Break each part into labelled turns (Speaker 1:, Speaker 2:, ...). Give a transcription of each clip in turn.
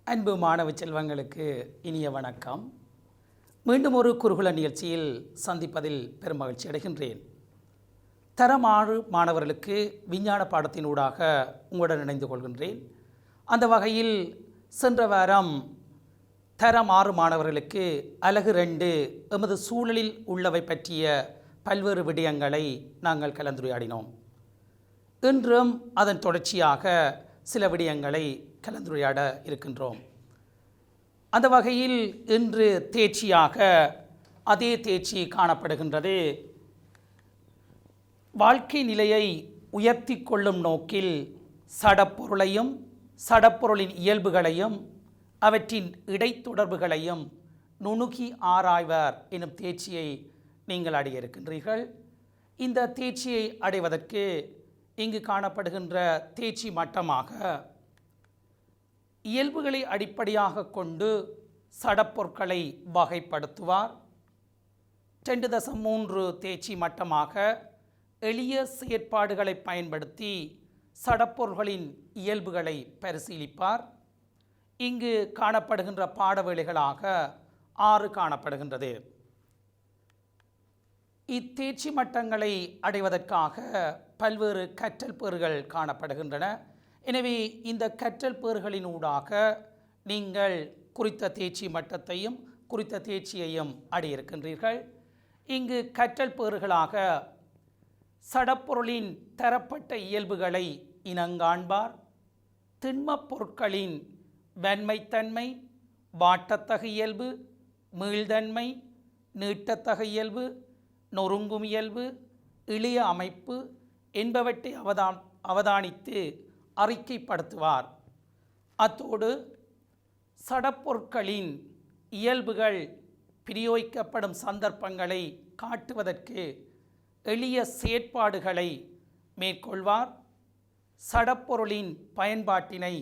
Speaker 1: அன்பு மாணவ செல்வங்களுக்கு இனிய வணக்கம். மீண்டும் ஒரு குருகுல நிகழ்ச்சியில் சந்திப்பதில் பெரும் மகிழ்ச்சி அடைகின்றேன். தரம் 6 மாணவர்களுக்கு விஞ்ஞான பாடத்தினூடாக உங்களுடன் இணைந்து கொள்கின்றேன். அந்த வகையில் சென்ற வாரம் தரம் 6 மாணவர்களுக்கு அலகு 2 எமது சூழலில் உள்ளவை பற்றிய பல்வேறு விடயங்களை நாங்கள் கலந்துரையாடினோம். இன்றும் அதன் தொடர்ச்சியாக சில விடயங்களை கலந்துரையாட இருக்கின்றோம். அந்த வகையில் இன்று தேர்ச்சியாக அதே தேர்ச்சி காணப்படுகின்றது. வாழ்க்கை நிலையை உயர்த்தி கொள்ளும் நோக்கில் சடப்பொருளையும் சடப்பொருளின் இயல்புகளையும் அவற்றின் இடைத்தொடர்புகளையும் நுணுகி ஆராய்வர் எனும் தேர்ச்சியை நீங்கள் அடைய இருக்கின்றீர்கள். இந்த தேர்ச்சியை அடைவதற்கு இங்கு காணப்படுகின்ற தேர்ச்சி மட்டமாக இயல்புகளை அடிப்படையாக கொண்டு சடப்பொருட்களை வகைப்படுத்துவார். 2.3 தேர்ச்சி மட்டமாக எளிய செயற்பாடுகளை பயன்படுத்தி சடப்பொருள்களின் இயல்புகளை பரிசீலிப்பார். இங்கு காணப்படுகின்ற பாடவேளைகளாக 6 காணப்படுகின்றது. இத்தேர்ச்சி மட்டங்களை அடைவதற்காக பல்வேறு கற்றல் பேறுகள் காணப்படுகின்றன. எனவே இந்த கற்றல் பேறுகளினூடாக நீங்கள் குறித்த தேர்ச்சி மட்டத்தையும் குறித்த தேர்ச்சியையும் அடையிருக்கின்றீர்கள். இங்கு கற்றல் பேறுகளாக சடப்பொருளின் தரப்பட்ட இயல்புகளை இனங்காண்பார், திண்மப் பொருட்களின் வன்மைத்தன்மை, வாட்டத்தகு இயல்பு, மீள்தன்மை, நீட்டத்தகு இயல்பு, நொறுங்கும் இயல்பு, எளிய அமைப்பு என்பவற்றை அவதானித்து அறிக்கைப்படுத்துவார். அத்தோடு சடப்பொருட்களின் இயல்புகள் பிரயோகிக்கப்படும் சந்தர்ப்பங்களை காட்டுவதற்கு எளிய செயற்பாடுகளை மேற்கொள்வார். சடப்பொருளின் பயன்பாட்டினை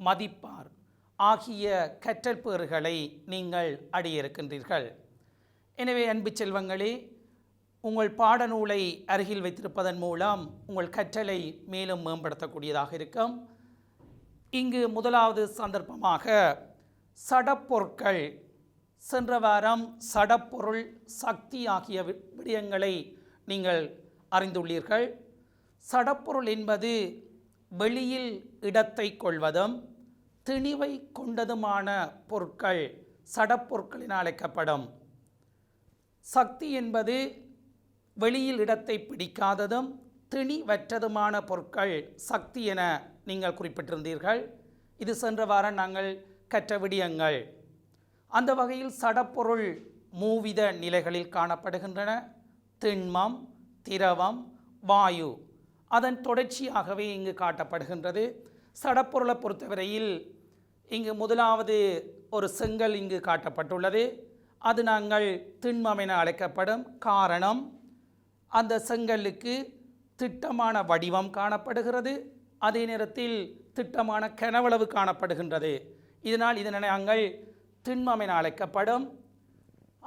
Speaker 1: மதிப்பார். ஆகிய கற்றல் பேறுகளை நீங்கள் அடையிருக்கின்றீர்கள். எனவே அன்பு செல்வங்களே, உங்கள் பாடநூலை அருகில் வைத்திருப்பதன் மூலம் உங்கள் கற்றலை மேலும் மேம்படுத்தக்கூடியதாக இருக்கும். இங்கு முதலாவது சந்தர்ப்பமாக சடப்பொருட்கள், சென்ற வாரம் சடப்பொருள், சக்தி ஆகிய விடயங்களை நீங்கள் அறிந்துள்ளீர்கள். சடப்பொருள் என்பது வெளியில் இடத்தை கொள்வதும் திணிவை கொண்டதுமான பொருட்கள் சடப்பொருட்களின் அழைக்கப்படும். சக்தி என்பது வெளியில் இடத்தை பிடிக்காததும் திணிவற்றதுமான பொருட்கள் சக்தி என நீங்கள் குறிப்பிட்டிருந்தீர்கள். இது சென்ற வாரம் நாங்கள் கற்ற விடயங்கள். அந்த வகையில் சடப்பொருள் மூவித நிலைகளில் காணப்படுகின்றன. திண்மம், திரவம், வாயு. அதன் தொடர்ச்சியாகவே இங்கு காட்டப்படுகின்றது. சடப்பொருளை பொறுத்தவரையில் இங்கு முதலாவது ஒரு செங்கல் இங்கு காட்டப்பட்டுள்ளது. அது நாங்கள் திண்மம் என அழைக்கப்படும். காரணம், அந்த செங்கல்லுக்கு திட்டமான வடிவம் காணப்படுகிறது, அதே நேரத்தில் திட்டமான கனவளவு காணப்படுகின்றது. இதனால் இதனை நாங்கள் திண்மம் என அழைக்கப்படும்.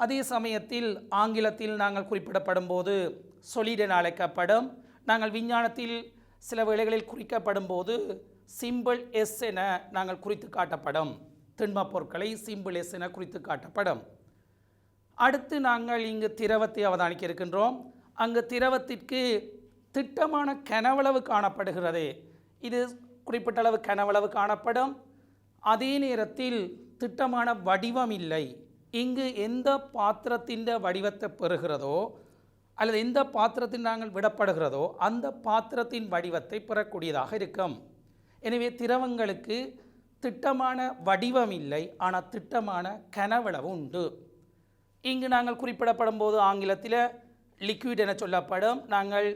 Speaker 1: அதே சமயத்தில் ஆங்கிலத்தில் நாங்கள் குறிப்பிடப்படும் போது சொலிட் என அழைக்கப்படும். நாங்கள் விஞ்ஞானத்தில் சில வேளைகளில் குறிக்கப்படும் போது சிம்பிள் எஸ் என நாங்கள் குறித்து காட்டப்படும். திண்ம பொருட்களை சிம்பிள் எஸ் என குறித்து காட்டப்படும். அடுத்து நாங்கள் இங்கு திரவத்தை அவதானிக்க இருக்கின்றோம். அங்கு திரவத்திற்கு திட்டமான கனவளவு காணப்படுகிறது. இது குறிப்பிட்ட அளவு கனவளவு காணப்படும். அதே நேரத்தில் திட்டமான வடிவம் இல்லை. இங்கு எந்த பாத்திரத்தின் வடிவத்தை பெறுகிறதோ அல்லது எந்த பாத்திரத்தில் நாங்கள் விடப்படுகிறதோ அந்த பாத்திரத்தின் வடிவத்தை பெறக்கூடியதாக இருக்கும். எனவே திரவங்களுக்கு திட்டமான வடிவம் இல்லை, ஆனால் திட்டமான கனவளவு உண்டு. இங்கு நாங்கள் குறிப்பிடப்படும் போது ஆங்கிலத்தில் லிக்விட் என சொல்லப்படும். நாங்கள்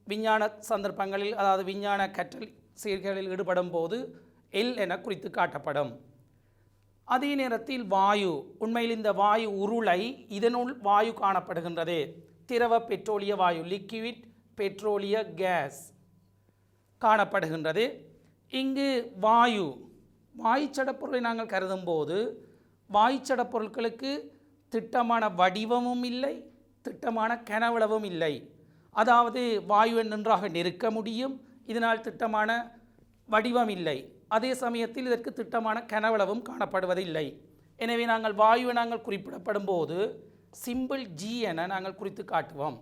Speaker 1: விஞ்ஞான சந்தர்ப்பங்களில், அதாவது விஞ்ஞான கற்றல் செயல்களில் ஈடுபடும் போது எல் என குறித்து காட்டப்படும். அதே நேரத்தில் வாயு, உண்மையில் இந்த வாயு உருளை, இதனுள் வாயு காணப்படுகின்றது. திரவ பெட்ரோலிய வாயு, லிக்விட் பெட்ரோலிய கேஸ் காணப்படுகின்றது. இங்கு வாயு சடப்பொருளை நாங்கள் கருதும் போது வாயுச்சடப்பொருட்களுக்கு திட்டமான வடிவமும் இல்லை, திட்டமான கனவளவும் இல்லை. அதாவது வாயுவை நன்றாக நெருக்க முடியும், இதனால் திட்டமான வடிவம் இல்லை. அதே சமயத்தில் இதற்கு திட்டமான கனவளவும் காணப்படுவதில்லை. எனவே நாங்கள் வாயுவை நாங்கள் குறிப்பிடப்படும் போது சிம்பிள் G என நாங்கள் குறித்து காட்டுவோம்.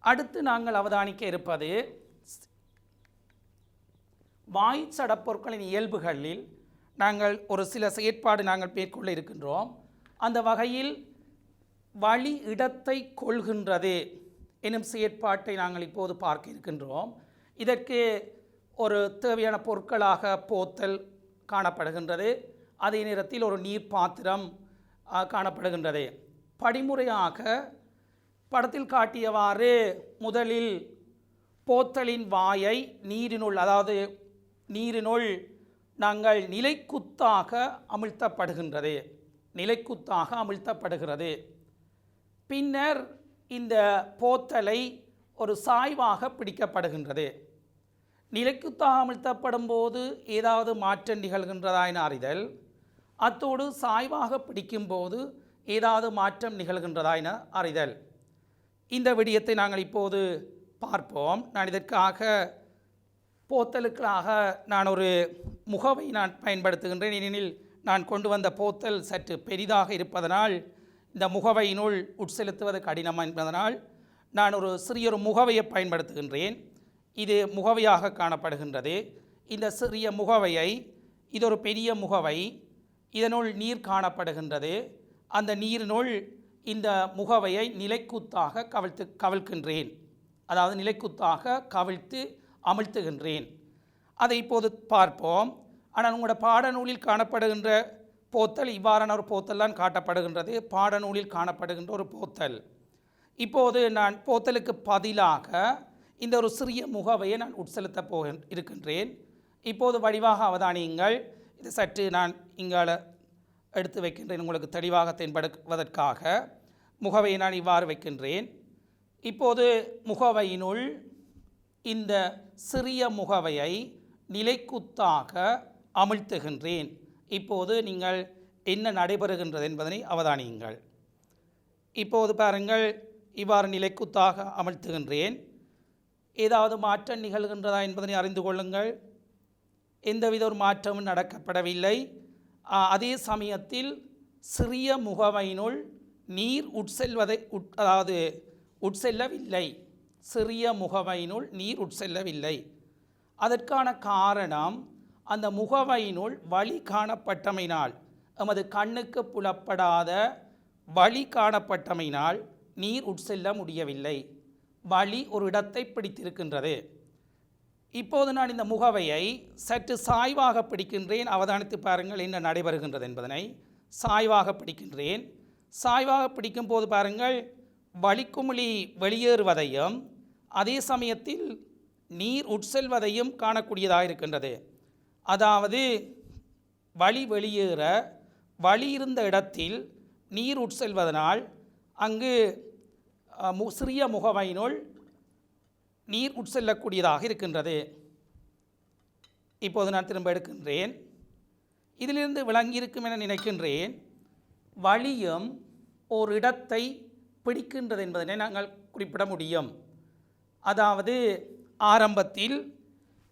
Speaker 1: அடுத்து நாங்கள் அவதானிக்க இருப்பது வாயு சடப்பொருட்களின் இயல்புகளில் நாங்கள் ஒரு சில செயற்பாடு நாங்கள் மேற்கொள்ள இருக்கின்றோம். அந்த வகையில் வழி இடத்தை கொள்கின்றது எனும் செயற்பாட்டை நாங்கள் இப்போது பார்க்க இருக்கின்றோம். இதற்கு ஒரு தேவையான பொருட்களாக போத்தல் காணப்படுகின்றது. அதே நேரத்தில் ஒரு நீர் பாத்திரம் காணப்படுகின்றது. படிமுறையாக படத்தில் காட்டியவாறு முதலில் போத்தலின் வாயை நீரினுள், அதாவது நீரினுள் நாங்கள் நிலைக்குத்தாக அமிழ்த்தப்படுகிறது. பின்னர் இந்த போத்தலை ஒரு சாய்வாக பிடிக்கப்படுகின்றது. நிலைக்குத்தாக அமிழ்த்தப்படும் போது ஏதாவது மாற்றம் நிகழ்கின்றதா என அறிதல், அத்தோடு சாய்வாக பிடிக்கும்போது ஏதாவது மாற்றம் நிகழ்கின்றதா என அறிதல். இந்த விடயத்தை நாங்கள் இப்போது பார்ப்போம். நான் இதற்காக போத்தலுக்காக நான் ஒரு முகவை பயன்படுத்துகின்றேன். ஏனெனில் நான் கொண்டு வந்த போத்தல் சற்று பெரிதாக இருப்பதனால் இந்த முகவையினுள் உட்செலுத்துவது கடினம் என்பதனால் நான் ஒரு சிறிய முகவையை பயன்படுத்துகின்றேன். இது முகவையாக காணப்படுகின்றது. இந்த சிறிய முகவையை, இது ஒரு பெரிய முகவை, இதனுள் நீர் காணப்படுகின்றது. அந்த நீரினுள் இந்த முகவையை நிலைக்குத்தாக கவிழ்க்கின்றேன், அதாவது நிலைக்குத்தாக கவிழ்த்து அமிழ்த்துகின்றேன். அதை இப்போது பார்ப்போம். ஆனால் உங்களோட பாடநூலில் காணப்படுகின்ற போத்தல் இவ்வாறான ஒரு போத்தல் தான் காட்டப்படுகின்றது. பாடநூலில் காணப்படுகின்ற ஒரு போத்தல். இப்போது நான் போத்தலுக்கு பதிலாக இந்த ஒரு சிறிய முகவையை நான் உட்செலுத்த இருக்கின்றேன். இப்போது வடிவாக அவதானியுங்கள். இதை சற்று நான் இங்கால எடுத்து வைக்கின்றேன் உங்களுக்கு தெளிவாக தென்படுவதற்காக. முகவையை நான் இவ்வாறு வைக்கின்றேன். இப்போது முகவையினுள் இந்த சிறிய முகவையை நிலைக்குத்தாக அமிழ்த்துகின்றேன். இப்போது நீங்கள் என்ன நடைபெறுகின்றது என்பதனை அவதானியுங்கள். இப்போது பாருங்கள், இவ்வாறு நிலைக்குத்தாக அமிழ்த்துகின்றேன். ஏதாவது மாற்றம் நிகழ்கின்றதா என்பதனை அறிந்து கொள்ளுங்கள். எந்தவித ஒரு மாற்றமும் நடக்கப்படவில்லை. அதே சமயத்தில் சிறிய முகவையினுள் நீர் உட்செல்லவில்லை. சிறிய முகவையினுள் நீர் உட்செல்லவில்லை. அதற்கான காரணம் அந்த முகவையினுள் வழி காணப்பட்டமையினால், எமது கண்ணுக்கு புலப்படாத வழி காணப்பட்டமையினால் நீர் உட்செல்ல முடியவில்லை. வழி ஒரு இடத்தை பிடித்திருக்கின்றது. இப்போது நான் இந்த முகவையை சற்று சாய்வாக பிடிக்கின்றேன். அவதானித்து பாருங்கள் என்ன நடைபெறுகின்றது என்பதனை. சாய்வாக பிடிக்கின்றேன். சாய்வாக பிடிக்கும் போது பாருங்கள், வழிக்குமிழி வெளியேறுவதையும் அதே சமயத்தில் நீர் உட்செல்வதையும் காணக்கூடியதாக இருக்கின்றது. அதாவது வழி வெளியேற வழி இருந்த இடத்தில் நீர் உட்செல்வதனால் அங்கு சிறிய முகவையினுள் நீர் உட்செல்லக்கூடியதாக இருக்கின்றது. இப்போது நான் திரும்ப எடுக்கின்றேன். இதிலிருந்து விளங்கியிருக்கும் என நினைக்கின்றேன். வழியும் ஒரு இடத்தை பிடிக்கின்றது என்பதனை நாங்கள் குறிப்பிட முடியும். அதாவது ஆரம்பத்தில்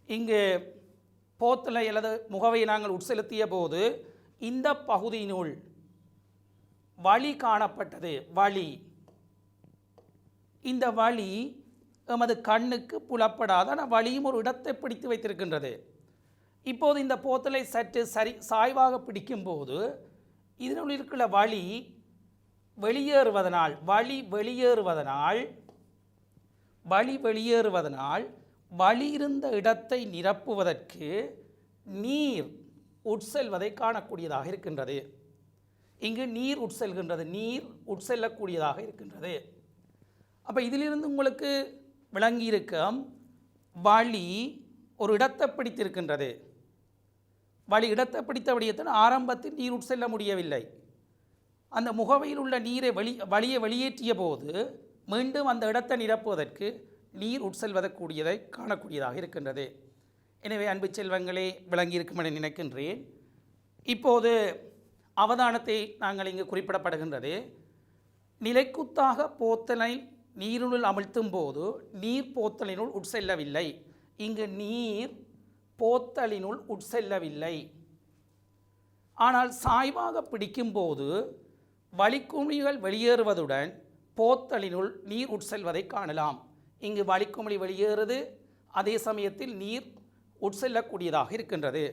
Speaker 1: இங்கு போத்தலை அல்லது முகவையை நாங்கள் உட்செலுத்திய போது இந்த பகுதியினுள் வழி காணப்பட்டது. வழி, இந்த வழி எமது கண்ணுக்கு புலப்படாத ஆனால் வழியும் ஒரு இடத்தை பிடித்து வைத்திருக்கின்றது. இப்போது இந்த போத்தலை சற்று சாய்வாக பிடிக்கும்போது இதனுள் இருக்கிற வழி வெளியேறுவதனால் வழி இருந்த இடத்தை நிரப்புவதற்கு நீர் உட்செல்வதை காணக்கூடியதாக இருக்கின்றது. இங்கு நீர் உட்செல்கின்றது, நீர் உட்செல்லக்கூடியதாக இருக்கின்றது. அப்போ இதிலிருந்து உங்களுக்கு விளங்கியிருக்கும், வழி ஒரு இடத்தை பிடித்திருக்கின்றது. வழி இடத்தை பிடித்த விடயத்தில் ஆரம்பத்தில் நீர் உட்செல்ல முடியவில்லை. அந்த முகவையில் உள்ள நீரை வழியை வெளியேற்றிய போது மீண்டும் அந்த இடத்தை நிரப்புவதற்கு நீர் உட்செல்வதற்கூடியதை காணக்கூடியதாக இருக்கின்றது. எனவே அன்பு செல்வங்களே, விளங்கியிருக்கும் என நினைக்கின்றேன். இப்போது அவதானத்தை நாங்கள் இங்கு குறிப்பிடப்படுகின்றது. நிலைக்குத்தாக போத்தலை நீரினுள் அமிழ்த்தும் போது நீர் போத்தலினுள் உட்செல்லவில்லை. இங்கு நீர் போத்தலினுள் உட்செல்லவில்லை. ஆனால் சாய்வாக பிடிக்கும்போது வளிக்குமிழிகள் வெளியேறுவதுடன் போத்தலினுள் நீர் உட்செல்வதை காணலாம். இங்கு வளிக்குமிழி வெளியேறுது, அதே சமயத்தில் நீர் உட்செல்லக்கூடியதாக இருக்கின்றது.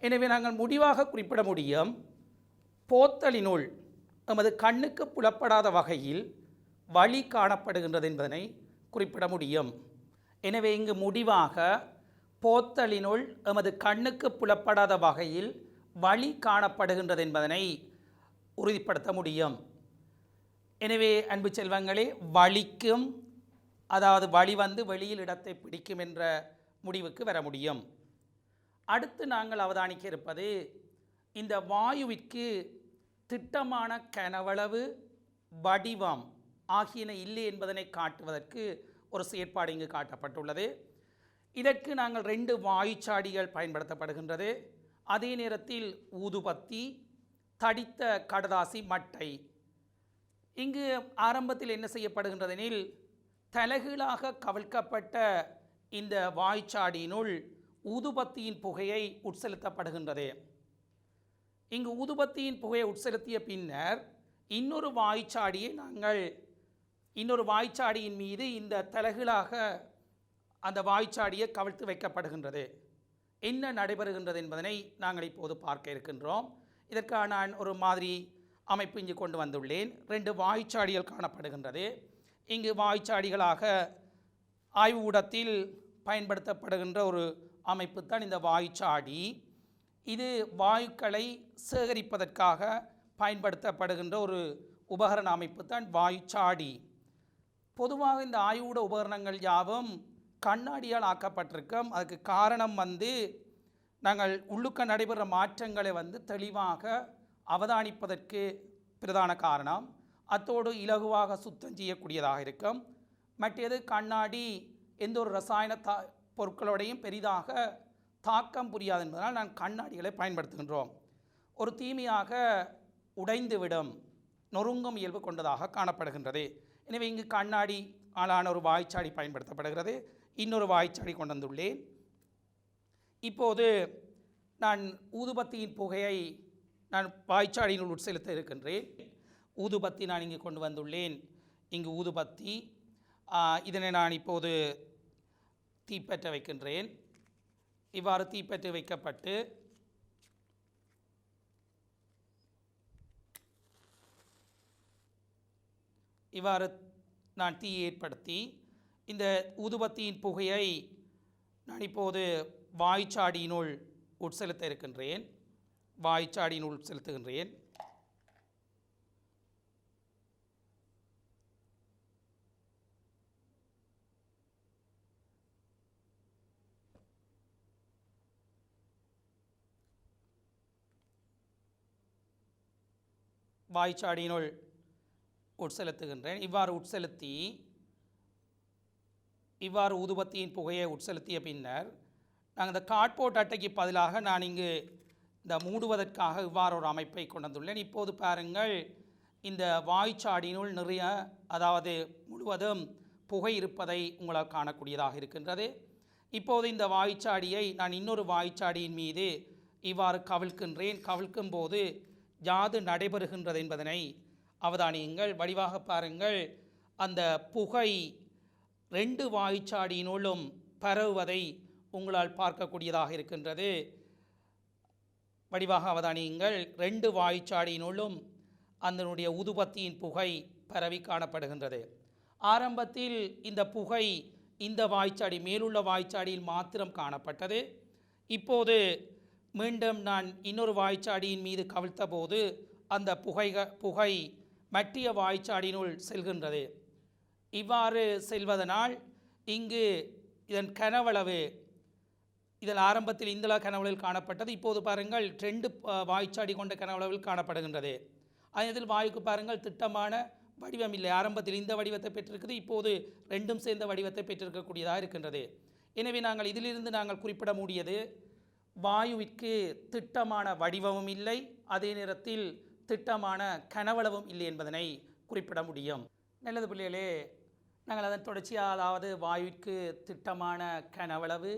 Speaker 1: எனவே நாங்கள் முடிவாக குறிப்பிட முடியும், போத்தலினுள் நமது கண்ணுக்கு புலப்படாத வகையில் வழி காணப்படுகின்றது என்பதனை குறிப்பிட முடியும். எனவே இங்கு முடிவாக போத்தலினுள் எமது கண்ணுக்கு புலப்படாத வகையில் வழி காணப்படுகின்றது என்பதனை உறுதிப்படுத்த முடியும். எனவே அன்பு செல்வங்களே, வழிக்கும், அதாவது வழி வந்து வெளியில் இடத்தை பிடிக்கும் என்ற முடிவுக்கு வர முடியும். அடுத்து நாங்கள் அவதானிக்க இருப்பது, இந்த வாயுவிற்கு திட்டமான கனவளவு, வடிவம் ஆகியன இல்லை என்பதனை காட்டுவதற்கு ஒரு செயற்பாடு இங்கு காட்டப்பட்டுள்ளது. இதற்கு நாங்கள் 2 வாயுச்சாடிகள் பயன்படுத்தப்படுகின்றது. அதே நேரத்தில் ஊதுபத்தி, தடித்த கடதாசி மட்டை. இங்கு ஆரம்பத்தில் என்ன செய்யப்படுகின்றதெனில், தலைகீழாக கவிழ்க்கப்பட்ட இந்த வாய்ச்சாடியினுள் ஊதுபத்தியின் புகையை உட்செலுத்தப்படுகின்றது. இங்கு ஊதுபத்தியின் புகையை உட்செலுத்திய பின்னர் இன்னொரு வாய்ச்சாடியின் மீது இந்த தலைகீழாக அந்த வாய்ச்சாடியை கவிழ்த்து வைக்கப்படுகின்றது. என்ன நடைபெறுகின்றது என்பதனை நாங்கள் இப்போது பார்க்க இருக்கின்றோம். இதற்காக நான் ஒரு மாதிரி அமைப்பு இங்கு கொண்டு வந்துள்ளேன். 2 வாய்ச்சாடிகள் காணப்படுகின்றது. இங்கு வாய்ச்சாடிகளாக ஆய்வு ஊடகத்தில் பயன்படுத்தப்படுகின்ற ஒரு அமைப்பு தான் இந்த வாய்ச்சாடி. இது வாயுக்களை சேகரிப்பதற்காக பயன்படுத்தப்படுகின்ற ஒரு உபகரண அமைப்பு தான் வாய்ச்சாடி. பொதுவாக இந்த ஆய்வூட உபகரணங்கள் யாவும் கண்ணாடியால் ஆக்கப்பட்டிருக்கும். அதுக்கு காரணம் வந்து நாங்கள் உள்ளுக்க நடைபெறுற மாற்றங்களை வந்து தெளிவாக அவதானிப்பதற்கு பிரதான காரணம். அத்தோடு இலகுவாக சுத்தம் செய்யக்கூடியதாக இருக்கும். மற்றது கண்ணாடி எந்த ஒரு ரசாயன பொருட்களோடையும் பெரிதாக தாக்கம் புரியாது என்பதனால் நான் கண்ணாடிகளை பயன்படுத்துகின்றோம். ஒரு தீமையாக உடைந்துவிடும், நொறுங்கும் இயல்பு கொண்டதாக காணப்படுகின்றது. எனவே இங்கு கண்ணாடி ஆளான ஒரு வாய்ச்சாடி பயன்படுத்தப்படுகிறது. இன்னொரு வாய்ச்சாடி கொண்டு வந்துள்ளேன். இப்போது நான் ஊதுபத்தியின் புகையை நான் வாய்ச்சாடியினுள் உட்செலுத்த இருக்கின்றேன். ஊதுபத்தி நான் இங்கு கொண்டு வந்துள்ளேன். இங்கு ஊதுபத்தி, இதனை நான் இப்போது தீப்பற்ற வைக்கின்றேன். இவ்வாறு தீப்பற்றி வைக்கப்பட்டு இவ்வாறு நான் தீயை ஏற்படுத்தி இந்த ஊதுபத்தியின் புகையை நான் இப்போது வாய்ச்சாடியினுள் உட்செலுத்த இருக்கின்றேன். வாய்ச்சாடியினுள் உட்செலுத்துகின்றேன். வாய்ச்சாடியினுள் உட்செலுத்துகின்றேன். இவ்வாறு உட்செலுத்தி இவ்வாறு ஊதுபத்தியின் புகையை உட்செலுத்திய பின்னர் நாங்கள் இந்த கார்ட்போர்ட் அட்டைக்கு பதிலாக நான் இங்கு இந்த மூடுவதற்காக இவ்வாறு ஒரு அமைப்பை கொண்டு வந்துள்ளேன். இப்போது பாருங்கள், இந்த வாய்ச்சாடியினுள் நிறைய, அதாவது முழுவதும் புகை இருப்பதை உங்களால் காணக்கூடியதாக இருக்கின்றது. இப்போது இந்த வாய்ச்சாடியை நான் இன்னொரு வாய்ச்சாடியின் மீது இவ்வாறு கவிழ்க்கின்றேன். கவிழ்க்கும் போது யாது நடைபெறுகின்றது என்பதனை அவதானியுங்கள். வடிவாக பாருங்கள், அந்த புகை 2 வாய்ச்சாடியினுள்ளும் பரவுவதை உங்களால் பார்க்கக்கூடியதாக இருக்கின்றது. வடிவாக அவதானியுங்கள், 2 வாய்ச்சாடியினுள்ளும் அதனுடைய ஊதுபத்தியின் புகை பரவி காணப்படுகின்றது. ஆரம்பத்தில் இந்த புகை இந்த வாய்ச்சாடி, மேலுள்ள வாய்ச்சாடியில் மாத்திரம் காணப்பட்டது. இப்போது மீண்டும் நான் இன்னொரு வாய்ச்சாடியின் மீது கவிழ்த்த போது அந்த புகை மற்றிய வாய்ச்சாடியினுள் செல்கின்றது. இவ்வாறு செல்வதனால் இங்கு இதன் கனவளவு, இதில் ஆரம்பத்தில் இந்த கனவளவில் காணப்பட்டது. இப்போது பாருங்கள் 2 வாய்ச்சாடி கொண்ட கனவளவில் காணப்படுகின்றது. அதில் வாயுக்கு பாருங்கள் திட்டமான வடிவம் இல்லை. ஆரம்பத்தில் இந்த வடிவத்தை பெற்றிருக்குது, இப்போது 2ம் சேர்ந்த வடிவத்தை பெற்றிருக்கக்கூடியதாக இருக்கின்றது. எனவே நாங்கள் இதிலிருந்து நாங்கள் குறிப்பிட முடியது, வாயுவிற்கு திட்டமான வடிவமும் இல்லை, அதே நேரத்தில் திட்டமான கனவளவும் இல்லை என்பதனை குறிப்பிட முடியும். நல்லது பிள்ளைகளே, நாங்கள் அதன் தொடர்ச்சியாக, அதாவது வாயுவிற்கு திட்டமான கனவளவு,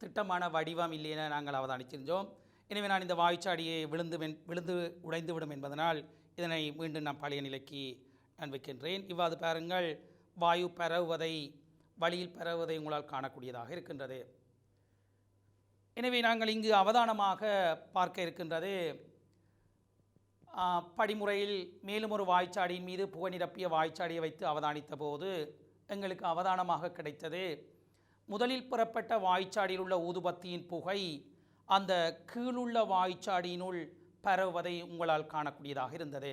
Speaker 1: திட்டமான வடிவம் இல்லை என நாங்கள் அவதானிச்சிருந்தோம். எனவே நான் இந்த வாய்ச்சாடியை விழுந்து உடைந்துவிடும் என்பதனால் இதனை மீண்டும் நான் பழைய நிலைக்கு நான் வைக்கின்றேன். இவ்வாறு பாருங்கள், வாயு பரவுவதை வழியில் பரவுவதை உங்களால் காணக்கூடியதாக இருக்கின்றது. எனவே நாங்கள் இங்கு அவதானமாக பார்க்க இருக்கின்றது, படிமுறையில் மேலும் ஒரு வாய்ச்சாடியின் மீது புகை நிரப்பிய வாய்ச்சாடியை வைத்து அவதானித்த போது எங்களுக்கு அவதானமாக கிடைத்தது, முதலில் புறப்பட்ட வாய்ச்சாடியில் உள்ள ஊதுபத்தியின் புகை அந்த கீழுள்ள வாய்ச்சாடியினுள் பரவுவதை உங்களால் காணக்கூடியதாக இருந்தது.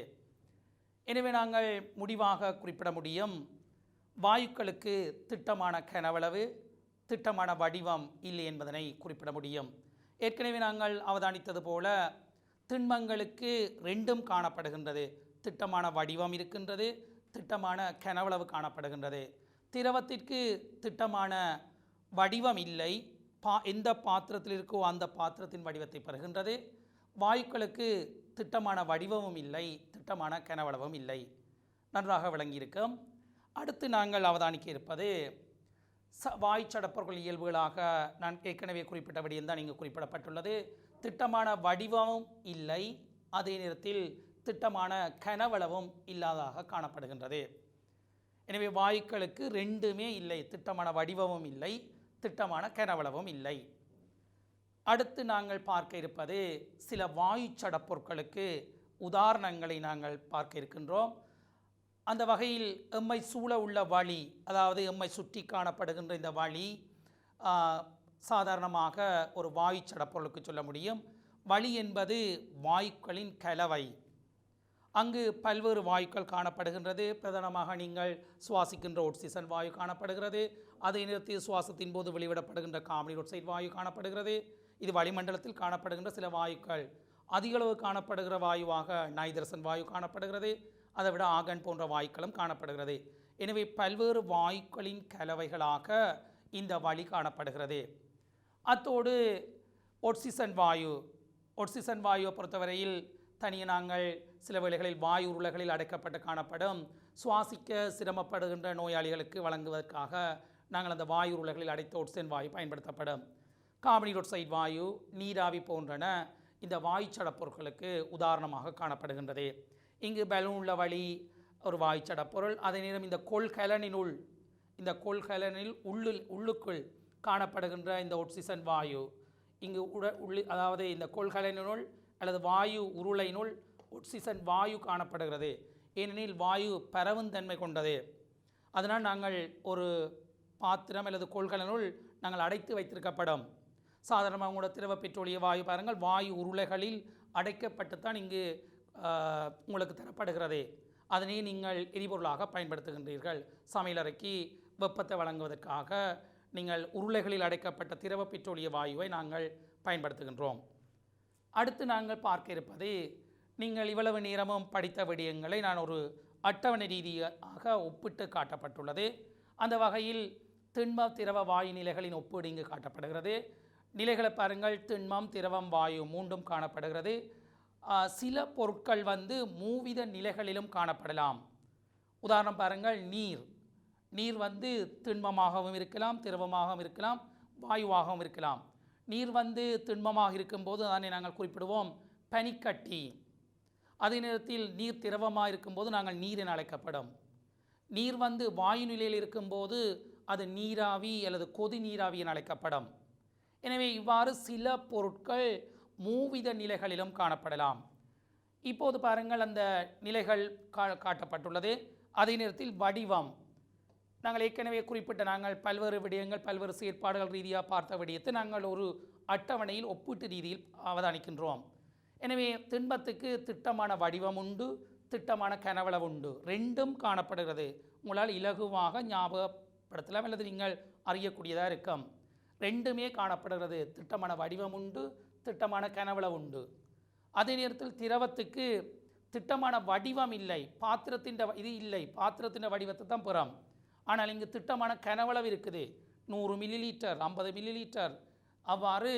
Speaker 1: எனவே நாங்கள் முடிவாக குறிப்பிட முடியும், வாயுக்களுக்கு திட்டமான கனவளவு திட்டமான வடிவம் இல்லை என்பதனை குறிப்பிட முடியும். ஏற்கனவே நாங்கள் அவதானித்தது போல திண்மங்களுக்கு ரெண்டும் காணப்படுகின்றது. திட்டமான வடிவம் இருக்கின்றது, திட்டமான கனவளவு காணப்படுகின்றது. திரவத்திற்கு திட்டமான வடிவம் இல்லை, எந்த பாத்திரத்தில் இருக்கோ அந்த பாத்திரத்தின் வடிவத்தை பெறுகின்றது. வாயுக்களுக்கு திட்டமான வடிவமும் இல்லை, திட்டமான கனவளவும் இல்லை. நன்றாக விளங்கியிருக்கும். அடுத்து நாங்கள் அவதானிக்க இருப்பது வாய்ச்சடப்பொருள் இயல்புகளாக நான் ஏற்கனவே குறிப்பிட்ட விடயம்தான் இங்கு குறிப்பிடப்பட்டுள்ளது. திட்டமான வடிவமும் இல்லை, அதே நேரத்தில் திட்டமான கனவளவும் இல்லாததாக காணப்படுகின்றது. எனவே வாயுக்களுக்கு ரெண்டுமே இல்லை, திட்டமான வடிவமும் இல்லை, திட்டமான கனவளவும் இல்லை. அடுத்து நாங்கள் பார்க்க இருப்பது சில வாயுச்சடப்பொருட்களுக்கு உதாரணங்களை நாங்கள் பார்க்க இருக்கின்றோம். அந்த வகையில் எம்மை சூழ உள்ள வழி, அதாவது எம்மை சுற்றி காணப்படுகின்ற இந்த வழி சாதாரணமாக ஒரு வாயுச்சடப்பொருளுக்கு சொல்ல முடியும். வழி என்பது வாயுக்களின் கலவை. அங்கு பல்வேறு வாயுக்கள் காணப்படுகின்றது. பிரதானமாக நீங்கள் சுவாசிக்கின்ற ஆக்சிஜன் வாயு காணப்படுகிறது. அதே நேரத்தில் சுவாசத்தின் போது வெளிவிடப்படுகின்ற கார்பன் டை ஆக்சைடு வாயு காணப்படுகிறது. இது வளிமண்டலத்தில் காணப்படுகின்ற சில வாயுக்கள். அதிகளவு காணப்படுகிற வாயுவாக நைட்ரசன் வாயு காணப்படுகிறது. அதை விட ஆர்கன் போன்ற வாயுக்களும் காணப்படுகிறது. எனவே பல்வேறு வாயுக்களின் கலவைகளாக இந்த வழி காணப்படுகிறது. அத்தோடு ஆக்சிஜன் வாயுவை பொறுத்தவரையில் தனியே நாங்கள் சில வேளைகளில் வாயு உருளைகளில் அடைக்கப்பட்டு காணப்படும் சுவாசிக்க சிரமப்படுகின்ற நோயாளிகளுக்கு வழங்குவதற்காக நாங்கள் அந்த வாயு உருளைகளில் அடைத்த ஆக்சிஜன் வாயு பயன்படுத்தப்படும். கார்பன் டை ஆக்சைடு வாயு, நீராவி போன்றன இந்த வாயுச்சடப்பொருட்களுக்கு உதாரணமாக காணப்படுகின்றது. இங்கு பலூன் உள்ள வழி ஒரு வாயுச்சடப்பொருள். அதே நேரம் இந்த கொள்கலனில் உள்ளுக்குள் காணப்படுகின்ற இந்த ஆக்சிஜன் வாயு இங்கு அதாவது இந்த கொள்கலனினுள் அல்லது வாயு உருளையினுள் ஆக்சிஜன் வாயு காணப்படுகிறது. ஏனெனில் வாயு பரவுந்தன்மை கொண்டது. அதனால் நாங்கள் ஒரு பாத்திரம் அல்லது கொள்கலனுள் நாங்கள் அடைத்து வைத்திருக்கப்படும். சாதாரணமாக கூட திரவ பெட்ரோலிய வாயு பாருங்கள், வாயு உருளைகளில் அடைக்கப்பட்டுத்தான் இங்கு உங்களுக்கு தரப்படுகிறது. அதனை நீங்கள் எரிபொருளாக பயன்படுத்துகின்றீர்கள். சமையலறைக்கு வெப்பத்தை வழங்குவதற்காக நீங்கள் உருளைகளில் அடைக்கப்பட்ட திரவ பெட்ரோலிய வாயுவை நாங்கள் பயன்படுத்துகின்றோம். அடுத்து நாங்கள் பார்க்க இருப்பது, நீங்கள் இவ்வளவு நேரமும் படித்த விடயங்களை நான் ஒரு அட்டவணை ரீதியாக ஒப்பிட்டு காட்டப்பட்டுள்ளது. அந்த வகையில் திண்ம திரவ வாயு நிலைகளின் ஒப்பீடு இங்கு காட்டப்படுகிறது. நிலைகளை பாருங்கள், திண்மம், திரவம், வாயு மூன்றும் காணப்படுகிறது. சில பொருட்கள் மூவித நிலைகளிலும் காணப்படலாம். உதாரணம் பாருங்கள், நீர் திண்மமாகவும் இருக்கலாம், திரவமாகவும் இருக்கலாம், வாயுவாகவும் இருக்கலாம். நீர் திண்மமாக இருக்கும்போது அதனை நாங்கள் குறிப்பிடுவோம் பனிக்கட்டி. அதே நேரத்தில் நீர் திரவமாக இருக்கும்போது நாங்கள் நீர் என அழைக்கப்படும். நீர் வாயு நிலையில் இருக்கும்போது அது நீராவி அல்லது கொதி நீராவி என அழைக்கப்படும். எனவே இவ்வாறு சில பொருட்கள் மூவித நிலைகளிலும் காணப்படலாம். இப்போது பாருங்கள், அந்த நிலைகள் காட்டப்பட்டுள்ளது. அதே நேரத்தில் வடிவம், நாங்கள் ஏற்கனவே குறிப்பிட்ட நாங்கள் பல்வேறு விடயங்கள் பல்வேறு செயற்பாடுகள் ரீதியாக பார்த்த விடயத்தை நாங்கள் ஒரு அட்டவணையில் ஒப்பீட்டு ரீதியில் அவதானிக்கின்றோம். எனவே திண்மத்துக்கு திட்டமான வடிவம் உண்டு, திட்டமான கனவளவு உண்டு, ரெண்டும் காணப்படுகிறது. உங்களால் இலகுவாக ஞாபகப்படுத்தலாம் அல்லது நீங்கள் அறியக்கூடியதாக இருக்கும். ரெண்டுமே காணப்படுகிறது. திட்டமான வடிவம் உண்டு, திட்டமான கனவளவு உண்டு. அதே நேரத்தில் திரவத்துக்கு திட்டமான வடிவம் இல்லை, பாத்திரத்தின் வடிவத்தை தான் பெறும். ஆனால் இங்கு திட்டமான கனவளவு இருக்குது. 100 மில்லிலிட்டர், 50 மில்லிலிட்டர், அவ்வாறு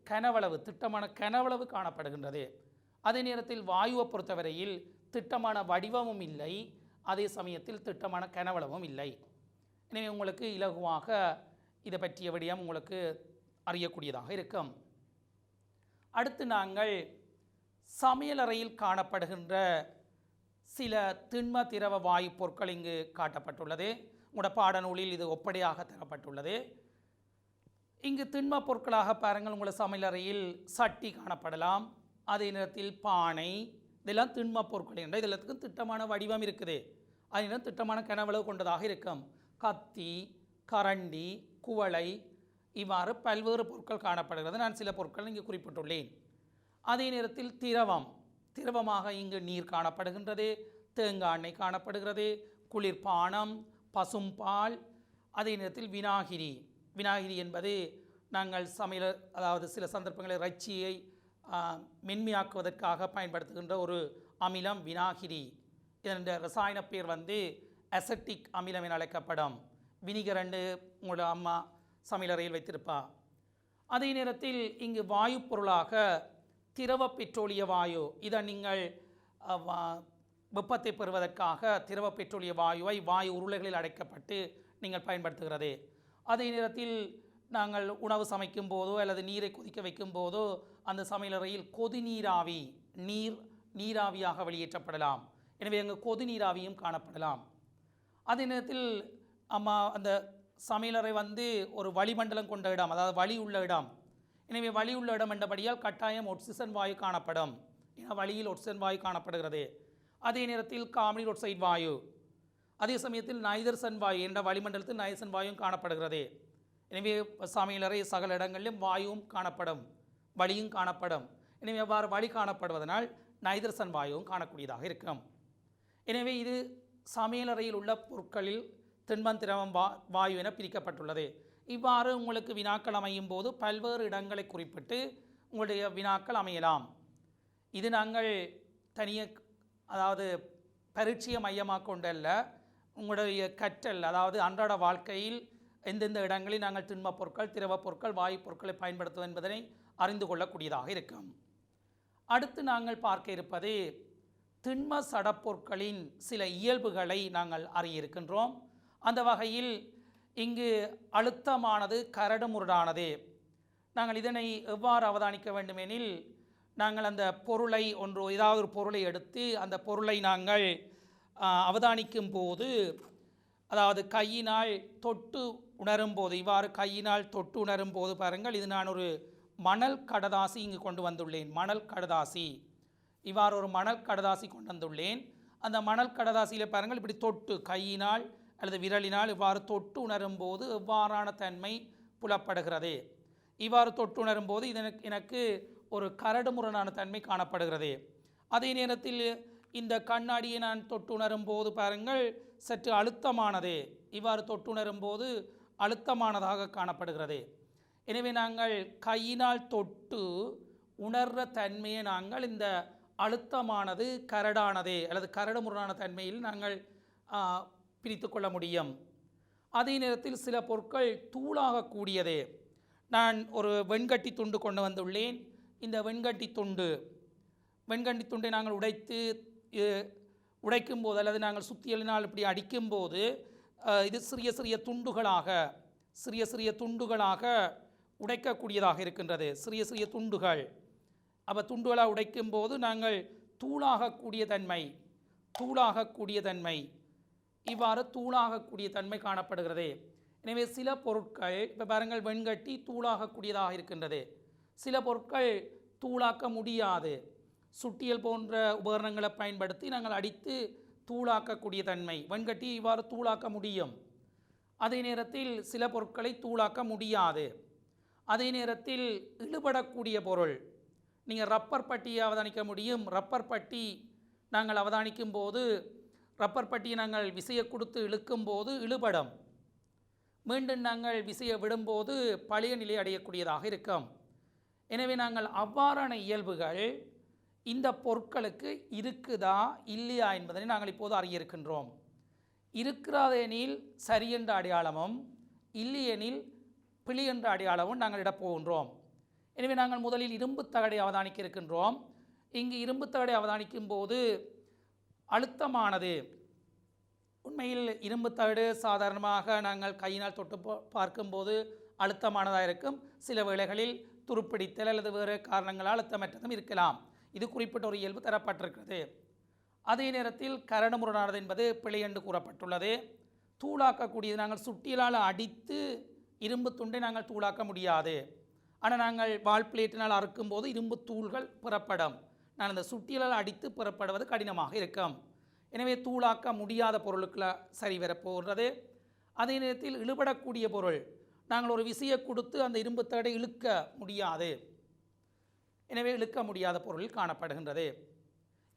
Speaker 1: கனவளவு, திட்டமான கனவளவு காணப்படுகின்றது. அதே நேரத்தில் வாயுவை பொறுத்தவரையில் திட்டமான வடிவமும் இல்லை, அதே சமயத்தில் திட்டமான கனவளவும் இல்லை. எனவே உங்களுக்கு இலகுவாக இதை பற்றிய விடயம் உங்களுக்கு அறியக்கூடியதாக இருக்கும். அடுத்து நாங்கள் சமையலறையில் காணப்படுகின்ற சில திண்ம திரவ வாயு பொருட்கள் இங்கு காட்டப்பட்டுள்ளது. உங்களோட பாடநூலில் இது ஒப்படையாக தரப்பட்டுள்ளது. இங்கு திண்ம பொருட்களாக பாருங்கள், உங்களோட சமையலறையில் சட்டி காணப்படலாம், அதே நேரத்தில் பானை, இதெல்லாம் திண்ம பொருட்கள் என்ற இதெல்லாத்துக்கும் திட்டமான வடிவம் இருக்குது. அதனால் திட்டமான கனவளவு கொண்டதாக இருக்கும். கத்தி, கரண்டி, குவளை, இவ்வாறு பல்வேறு பொருட்கள் காணப்படுகிறது. நான் சில பொருட்கள் இங்கு குறிப்பிட்டுள்ளேன். அதே நேரத்தில் திரவமாக இங்கு நீர் காணப்படுகின்றது, தேங்காய் எண்ணெய் காணப்படுகிறது, குளிர்பானம், பசும்பால், அதே நேரத்தில் வினாகிரி என்பது நாங்கள் அதாவது சில சந்தர்ப்பங்களில் இறைச்சியை மென்மையாக்குவதற்காக பயன்படுத்துகின்ற ஒரு அமிலம் வினாகிரி. இதன் ரசாயன பேர் அசெட்டிக் அமிலம் என அழைக்கப்படும். வினிகர் என்று உங்களோட அம்மா சமையலறையில் வைத்திருப்பா. அதே நேரத்தில் இங்கு வாயு பொருளாக திரவ பெட்ரோலிய வாயு, இதை நீங்கள் வெப்பத்தை பெறுவதற்காக திரவ பெட்ரோலிய வாயுவை வாயு உருளைகளில் அடைக்கப்பட்டு நீங்கள் பயன்படுத்துகிறது. அதே நேரத்தில் நாங்கள் உணவு சமைக்கும் போதோ அல்லது நீரை கொதிக்க வைக்கும் போதோ அந்த சமையலறையில் கொதிநீராவி நீராவியாக வெளியேற்றப்படலாம். எனவே அங்கே கொதிநீராவியும் காணப்படலாம். அதே நேரத்தில் அந்த சமையலறை ஒரு வளிமண்டலம் கொண்ட இடம், அதாவது வளி உள்ள இடம். எனவே வளி உள்ள இடம் என்றபடியால் கட்டாயம் ஒட்சிசன் வாயு காணப்படும். ஏன்னா வளியில் ஒட்சிசன் வாயு காணப்படுகிறது. அதே நேரத்தில் கார்பன் ஆக்சைடு வாயு, அதே சமயத்தில் நைதர்சன் வாயு என்ற வளிமண்டலத்தில் நைதர்சன் வாயுவும் காணப்படுகிறது. எனவே சமையலறை சகல இடங்களிலும் வாயுவும் காணப்படும், வளியும் காணப்படும். எனவே அவ்வாறு வளி காணப்படுவதனால் நைதர்சன் வாயுவும் காணக்கூடியதாக இருக்கும். எனவே இது சமையலறையில் உள்ள பொருட்களில் திண்மம் திரவம் வாயு என பிரிக்கப்பட்டுள்ளது. இவ்வாறு உங்களுக்கு வினாக்கள் அமையும் போது பல்வேறு இடங்களை குறிப்பிட்டு உங்களுடைய வினாக்கள் அமையலாம். இது நாங்கள் அதாவது பரீட்சையை மையமாக கொண்டல்ல, உங்களுடைய கற்றல், அதாவது அன்றாட வாழ்க்கையில் எந்தெந்த இடங்களில் நாங்கள் திண்ம பொருட்கள், திரவ பொருட்கள், வாயு பொருட்களை பயன்படுத்துவோம் என்பதனை அறிந்து கொள்ளக்கூடியதாக இருக்கும். அடுத்து நாங்கள் பார்க்க இருப்பது திண்ம சடப்பொருட்களின் சில இயல்புகளை நாங்கள் அறிய இருக்கின்றோம். அந்த வகையில் இங்கு அழுத்தமானது கரடு முரடானது. நாங்கள் இதனை எவ்வாறு அவதானிக்க வேண்டுமெனில், நாங்கள் அந்த பொருளை ஏதாவது ஒரு பொருளை எடுத்து அந்த பொருளை நாங்கள் அவதானிக்கும் போது, அதாவது கையினால் தொட்டு உணரும் போது, இவ்வாறு கையினால் தொட்டு உணரும் போது பாருங்கள், இது நான் ஒரு மணல் கடதாசி இங்கு கொண்டு வந்துள்ளேன். மணல் கடதாசி, இவ்வாறு ஒரு மணல் கடதாசி கொண்டு வந்துள்ளேன். அந்த மணல் கடதாசியில் பாருங்கள், இப்படி தொட்டு கையினால் அல்லது விரலினால் இவ்வாறு தொட்டு உணரும் போது எவ்வாறான தன்மை புலப்படுகிறது. இவ்வாறு தொட்டு உணரும் போது எனக்கு ஒரு கரடுமுரடான தன்மை காணப்படுகிறது. அதே நேரத்தில் இந்த கண்ணாடியை நான் தொட்டு உணரும் போது பாருங்கள், சற்று அழுத்தமானது. இவ்வாறு தொட்டு உணரும் போது அழுத்தமானதாக காணப்படுகிறது. எனவே நாங்கள் கையினால் தொட்டு உணர்ற தன்மையை நாங்கள் இந்த அழுத்தமானது கரடானது அல்லது கரடுமுரடான தன்மையில் நாங்கள் பிரித்து கொள்ள முடியும். அதே நேரத்தில் சில பொருட்கள் தூளாகக்கூடியது. நான் ஒரு வெண்கட்டி துண்டு கொண்டு வந்துள்ளேன். இந்த வெண்கட்டி துண்டை நாங்கள் உடைக்கும் போது அல்லது நாங்கள் சுத்தியலினால் இப்படி அடிக்கும்போது இது சிறிய சிறிய துண்டுகளாக உடைக்கக்கூடியதாக இருக்கின்றது. சிறிய துண்டுகள். அப்போ துண்டுகளாக உடைக்கும் போது நாங்கள் தூளாகக்கூடிய தன்மை இவ்வாறு தூளாகக்கூடிய தன்மை காணப்படுகிறது. எனவே சில பொருட்கள், இப்போ பாருங்கள், வெண்கட்டி தூளாகக்கூடியதாக இருக்கின்றது. சில பொருட்கள் தூளாக்க முடியாது. சுட்டியல் போன்ற உபகரணங்களை பயன்படுத்தி நாங்கள் அடித்து தூளாக்கக்கூடிய தன்மை. வெண்கட்டி இவ்வாறு தூளாக்க முடியும். அதே நேரத்தில் சில பொருட்களை தூளாக்க முடியாது. அதே நேரத்தில் இழுபடக்கூடிய பொருள், நீங்கள் ரப்பர் பட்டியை அவதானிக்க முடியும். ரப்பர் பட்டி நாங்கள் அவதானிக்கும் போது, ரப்பர் பட்டியை நாங்கள் விசையை கொடுத்து இழுக்கும் போது இழுபடம், மீண்டும் நாங்கள் விசையை விடும்போது பழைய நிலை அடையக்கூடியதாக இருக்கும். எனவே நாங்கள் அவ்வாறான இயல்புகள் இந்த பொருட்களுக்கு இருக்குதா இல்லையா என்பதனை நாங்கள் இப்போது அறிய இருக்கின்றோம். இருக்கிறதெனில் சரி என்ற அடையாளமும், இல்லையெனில் பிழை என்ற அடையாளமும் நாங்கள் இடப்போகின்றோம். எனவே நாங்கள் முதலில் இரும்பு தகடை அவதானிக்க இருக்கின்றோம். இங்கு இரும்பு தகடை அவதானிக்கும் போது அழுத்தமானது. உண்மையில் இரும்பு தகடு சாதாரணமாக நாங்கள் கையினால் தொட்டு பார்க்கும்போது அழுத்தமானதாக இருக்கும். சில வேளைகளில் துருப்பிடித்தல் அல்லது வேறு காரணங்களால் அழுத்தமற்றதும் இருக்கலாம். இது குறிப்பிட்ட ஒரு இயல்பு தரப்பட்டிருக்கிறது. அதே நேரத்தில் கரடுமுரடானது என்பது பிழை என்று கூறப்பட்டுள்ளது. தூளாக்கக்கூடியது, நாங்கள் சுட்டியலால் அடித்து இரும்பு துண்டை நாங்கள் தூளாக்க முடியாது. ஆனால் நாங்கள் வால் பிளேட்டினால் அறுக்கும்போது இரும்பு தூள்கள் பெறப்படும். நான் அந்த சுட்டியலால் அடித்து பெறப்படுவது கடினமாக இருக்கும். எனவே தூளாக்க முடியாத பொருளுக்குள்ள சரி வரப்போகிறது. அதே நேரத்தில் இழுபடக்கூடிய பொருள், நாங்கள் ஒரு விசையை கொடுத்து அந்த இரும்பு தடை இழுக்க முடியாது. எனவே இழுக்க முடியாத பொருள் காணப்படுகின்றது.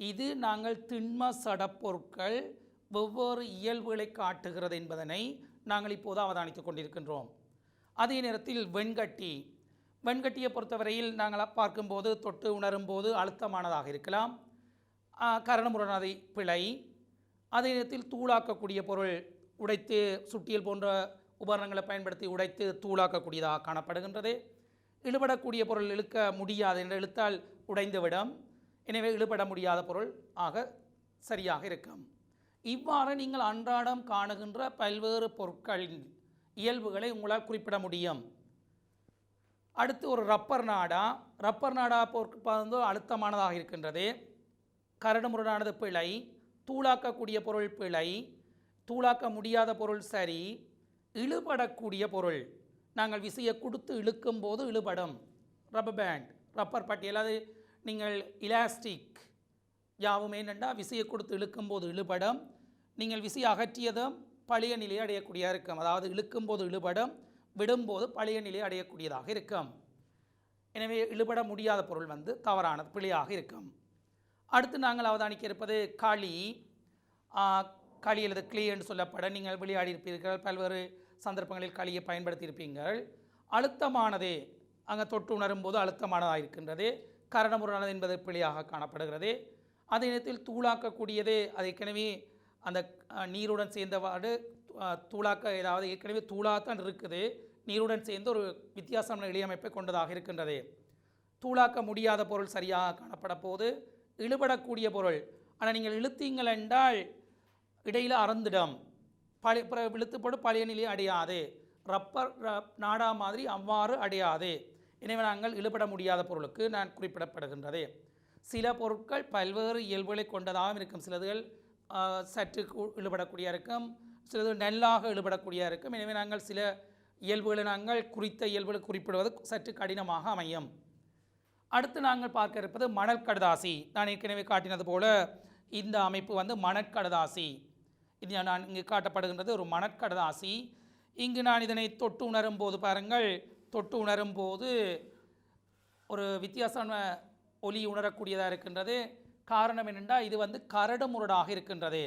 Speaker 1: இது நாங்கள் திண்ம சடப்பொருட்கள் வெவ்வேறு இயல்புகளை காட்டுகிறது என்பதனை நாங்கள் இப்போது அவதானித்து கொண்டிருக்கின்றோம். அதே நேரத்தில் வெண்கட்டியை பொறுத்தவரையில் நாங்கள் பார்க்கும்போது தொட்டு உணரும்போது அழுத்தமானதாக இருக்கலாம், கரடுமுரடானதை பிழை. அதே நேரத்தில் தூளாக்கக்கூடிய பொருள், உடைத்து சுட்டியல் போன்ற உபகரணங்களை பயன்படுத்தி உடைத்து தூளாக்கக்கூடியதாக காணப்படுகின்றது. இழுபடக்கூடிய பொருள் இழுக்க முடியாது என்ற இழுத்தால் உடைந்துவிடும். எனவே இழுபட முடியாத பொருள் ஆக சரியாக இருக்கும். இவ்வாறு நீங்கள் அன்றாடம் காணுகின்ற பல்வேறு பொருட்களின் இயல்புகளை உங்களால் குறிப்பிட முடியும். அடுத்து ஒரு ரப்பர் நாடா பொருட்கள் அழுத்தமானதாக இருக்கின்றது. கரடுமுரடானது பிழை, தூளாக்கக்கூடிய பொருள் பிழை, தூளாக்க முடியாத பொருள் சரி, இழுபடக்கூடிய பொருள் நாங்கள் விசையை கொடுத்து இழுக்கும் போது இழுபடும். ரப்பர் பேண்ட், ரப்பர் பட்டியல், அது நீங்கள் இலாஸ்டிக் யாவும் என்னென்னா விசையை கொடுத்து இழுக்கும் போது இழுபடும். நீங்கள் விசையை அகற்றியதும் பழைய நிலையை அடையக்கூடியதாக இருக்கும். அதாவது இழுக்கும் போது இழுபடும், விடும்போது பழைய நிலையை அடையக்கூடியதாக இருக்கும். எனவே இழுபட முடியாத பொருள் தவறானது, பிழையாக இருக்கும். அடுத்து நாங்கள் அவதானிக்க இருப்பது களி அல்லது கிளி என்று சொல்லப்பட நீங்கள் விளையாடி இருப்பீர்கள். பல்வேறு சந்தர்ப்பங்களில் களியை பயன்படுத்தியிருப்பீர்கள். அழுத்தமானது, அங்கே தொட்டு உணரும் போது அழுத்தமானதாக இருக்கின்றது. கரடுமுரடானது என்பது பிழையாக காணப்படுகிறது. அதே நேரத்தில் தூளாக்கக்கூடியது, அது ஏற்கனவே அந்த நீருடன் சேர்ந்தவாறு தூளாக்க, ஏதாவது ஏற்கனவே தூளாகத்தான் இருக்குது, நீருடன் சேர்ந்து ஒரு வித்தியாசமான இழையமைப்பை கொண்டதாக இருக்கின்றது. தூளாக்க முடியாத பொருள் சரியாக காணப்பட போது. இழுபடக்கூடிய பொருள், ஆனால் நீங்கள் இழுத்தீங்கள் என்றால் இடையில் அறந்துடும், இழுத்துப்போடு பழைய நிலையை அடையாது. ரப்பர் நாடா மாதிரி அவ்வாறு அடையாது. எனவே நாங்கள் இழுபட முடியாத பொருளுக்கு நான் குறிப்பிடப்படுகின்றது. சில பொருட்கள் பல்வேறு இயல்புகளை கொண்டதாகவும் இருக்கும். சிலதுகள் சற்று இழுபடக்கூடிய இருக்கும், சிலது நல்லாக இழுபடக்கூடிய இருக்கும். எனவே நாங்கள் சில இயல்புகளை நாங்கள் குறித்த இயல்புகளை குறிப்பிடுவது சற்று கடினமாக அமையும். அடுத்து நாங்கள் பார்க்க இருப்பது மணல் கடதாசி. நான் ஏற்கனவே காட்டினது போல இந்த அமைப்பு மணற்கடதாசி. இது நான் இங்கு காட்டப்படுகின்றது ஒரு மணற்கடதாசி. இங்கு நான் இதனை தொட்டு உணரும் போது பாருங்கள், தொட்டு உணரும் போது ஒரு வித்தியாசமான ஒலி உணரக்கூடியதாக இருக்கின்றது. காரணம் என்னென்றால் இது கரடுமுரடாக இருக்கின்றது.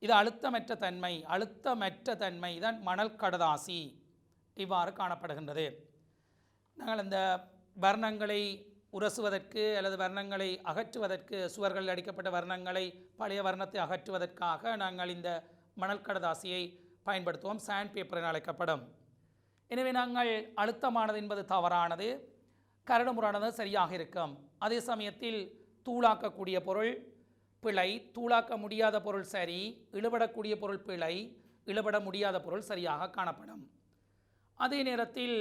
Speaker 1: இது அழுத்தமற்ற தன்மை தான் மணல் கடதாசி இவ்வாறு காணப்படுகின்றது. நாங்கள் இந்த வர்ணங்களை உரசுவதற்கு அல்லது வர்ணங்களை அகற்றுவதற்கு, சுவர்களில் அடிக்கப்பட்ட வர்ணங்களை, பழைய வர்ணத்தை அகற்றுவதற்காக நாங்கள் இந்த மணல் கடதாசியை பயன்படுத்துவோம். சாண்ட் பேப்பர் என அழைக்கப்படும். எனவே நாங்கள் அழுத்தமானது என்பது தவறானது, கரடுமுரடானது சரியாக இருக்கும். அதே சமயத்தில் தூளாக்கக்கூடிய பொருள் பிழை, தூளாக்க முடியாத பொருள் சரி, இழுபடக்கூடிய பொருள் பிழை, இழுபட முடியாத பொருள் சரியாக காணப்படும். அதே நேரத்தில்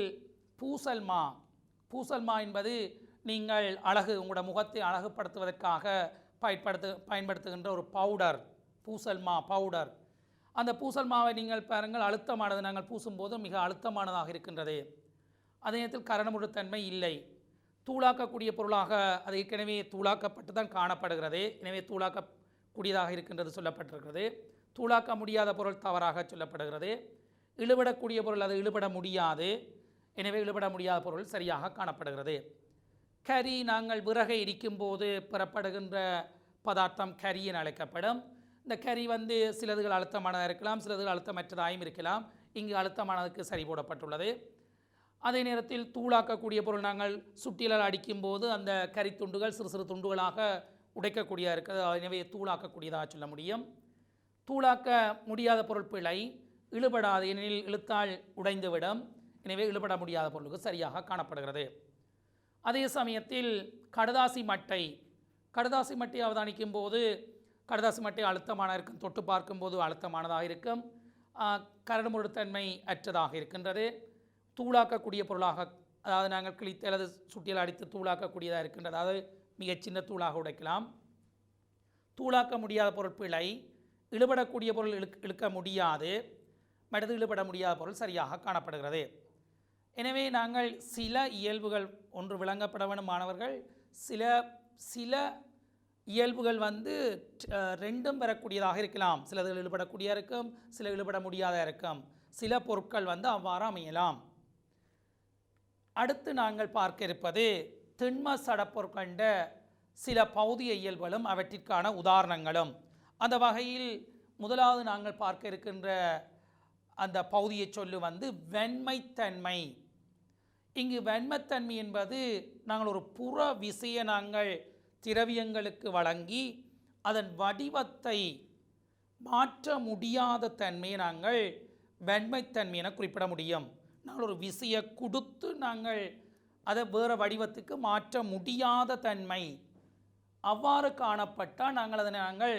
Speaker 1: பூசல்மா என்பது நீங்கள் உங்களோட முகத்தை அழகுபடுத்துவதற்காக பயன்படுத்துகின்ற ஒரு பவுடர், பூசல்மா பவுடர். அந்த பூசல்மாவை நீங்கள் பாருங்கள், அழுத்தமானது, நாங்கள் பூசும்போது மிக அழுத்தமானதாக இருக்கின்றது. அதே நேரத்தில் கரடுமுரட்டுத்தன்மை இல்லை. தூளாக்கக்கூடிய பொருளாக அது ஏற்கனவே தூளாக்கப்பட்டு தான் காணப்படுகிறது. எனவே தூளாக்கக்கூடியதாக இருக்கின்றது சொல்லப்பட்டிருக்கிறது. தூளாக்க முடியாத பொருள் தவறாக சொல்லப்படுகிறது. இழுபடக்கூடிய பொருள் அது இழுபட முடியாது. எனவே இழுபட முடியாத பொருள் சரியாக காணப்படுகிறது. கரி, நாங்கள் விறகை எரிக்கும்போது பெறப்படுகின்ற பதார்த்தம் கரி என அழைக்கப்படும். இந்த கரி சிலதுகள் அழுத்தமானதாக இருக்கலாம், சிலதுகள் அழுத்தமற்றதாயும் இருக்கலாம். இங்கு அழுத்தமானதுக்கு சரி போடப்பட்டுள்ளது. அதே நேரத்தில் தூளாக்கக்கூடிய பொருள், நாங்கள் சுட்டியலால் அடிக்கும்போது அந்த கரி துண்டுகள் சிறு சிறு துண்டுகளாக உடைக்கக்கூடியதாக இருக்கிறது. எனவே தூளாக்கக்கூடியதாக சொல்ல முடியும். தூளாக்க முடியாத பொருள் பிழை, இழுபடாது, ஏனெனில் இழுத்தால் உடைந்துவிடும். எனவே இழுபட முடியாத பொருளுக்கு சரியாக காணப்படுகிறது. அதே சமயத்தில் கடதாசி மட்டை அவதானிக்கும் போது கடதாசி மட்டை அழுத்தமான இருக்கும், தொட்டு பார்க்கும்போது அழுத்தமானதாக இருக்கும், கரடுமுரட்டுத்தன்மை அற்றதாக இருக்கின்றது. தூளாக்கக்கூடிய பொருளாக, அதாவது நாங்கள் கிழித்து அல்லது சுட்டியில் அடித்து தூளாக்கக்கூடியதாக இருக்கின்றது. அதாவது மிகச் சின்ன தூளாக உடைக்கலாம். தூளாக்க முடியாத பொருள் பிழை, இழுபடக்கூடிய பொருள் இழுக்க முடியாது, மற்றது இழுபட முடியாத பொருள் சரியாக காணப்படுகிறது. எனவே நாங்கள் சில இயல்புகள் ஒன்று விளங்கப்பட வேண்டும் மாணவர்கள். சில இயல்புகள் ரெண்டும் பெறக்கூடியதாக இருக்கலாம். சிலது இழுபடக்கூடியதாக இருக்கும், சில இழுபட முடியாத இருக்கும். சில பொருட்கள் அவ்வாறு அமையலாம். அடுத்து நாங்கள் பார்க்க இருப்பது திண்ம சடப்பொருட்கண்ட சில பௌதிக இயல்புகளும் அவற்றிற்கான உதாரணங்களும். அந்த வகையில் முதலாவது நாங்கள் பார்க்க இருக்கின்ற அந்த பௌதிக சொல்லு வெண்மைத்தன்மை. இங்கு வெண்மைத்தன்மை என்பது நாங்கள் ஒரு புற விசையை நாங்கள் திரவியங்களுக்கு வழங்கி அதன் வடிவத்தை மாற்ற முடியாத தன்மையை நாங்கள் வெண்மைத்தன்மை என குறிப்பிட முடியும். நாங்கள் ஒரு விசையை கொடுத்து நாங்கள் அதை வேறு வடிவத்துக்கு மாற்ற முடியாத தன்மை அவ்வாறு காணப்பட்டால் நாங்கள்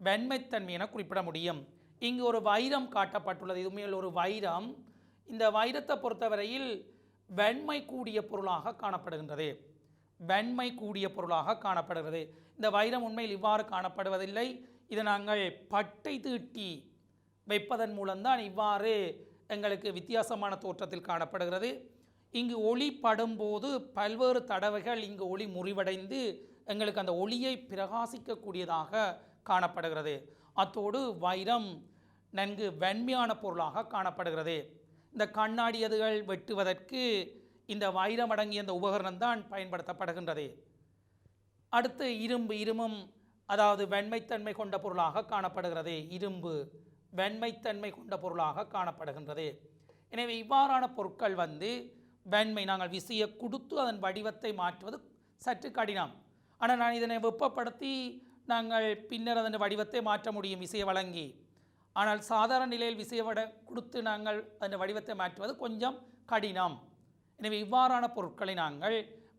Speaker 1: வெண்மைத்தன்மை என குறிப்பிட முடியும். இங்கு ஒரு வைரம் காட்டப்பட்டுள்ளது. இது உண்மையில் ஒரு வைரம். இந்த வைரத்தை பொறுத்தவரையில் வெண்மை கூடிய பொருளாக காணப்படுகின்றது. வெண்மை கூடிய பொருளாக காணப்படுகிறது. இந்த வைரம் உண்மையில் இவ்வாறு காணப்படுவதில்லை. இதை நாங்கள் பட்டை தீட்டி வைப்பதன் மூலம்தான் இவ்வாறு எங்களுக்கு வித்தியாசமான தோற்றத்தில் காணப்படுகிறது. இங்கு ஒளி படும்போது பல்வேறு தடவைகள் இங்கு ஒளி முறிவடைந்து எங்களுக்கு அந்த ஒளியை பிரகாசிக்கக்கூடியதாக காணப்படுகிறது. அத்தோடு வைரம் நன்கு வெண்மையான பொருளாக காணப்படுகிறது. இந்த கண்ணாடியதுகள் வெட்டுவதற்கு இந்த வைரம் அடங்கிய இந்த உபகரணம் தான் பயன்படுத்தப்படுகின்றது. அடுத்து இரும்பும் அதாவது வெண்மைத்தன்மை கொண்ட பொருளாக காணப்படுகிறது. இரும்பு வெண்மைத்தன்மை கொண்ட பொருளாக காணப்படுகின்றது. எனவே இவ்வாறான பொருட்கள் வெண்மை, நாங்கள் விசையை கொடுத்து அதன் வடிவத்தை மாற்றுவது சற்று கடினம். ஆனால் நான் இதனை வெப்பப்படுத்தி நாங்கள் பின்னர் அதன் வடிவத்தை மாற்ற முடியும் விசையை வழங்கி. ஆனால் சாதாரண நிலையில் விசையை கொடுத்து நாங்கள் அதன் வடிவத்தை மாற்றுவது கொஞ்சம் கடினம். எனவே இவ்வாறான பொருட்களை நாங்கள்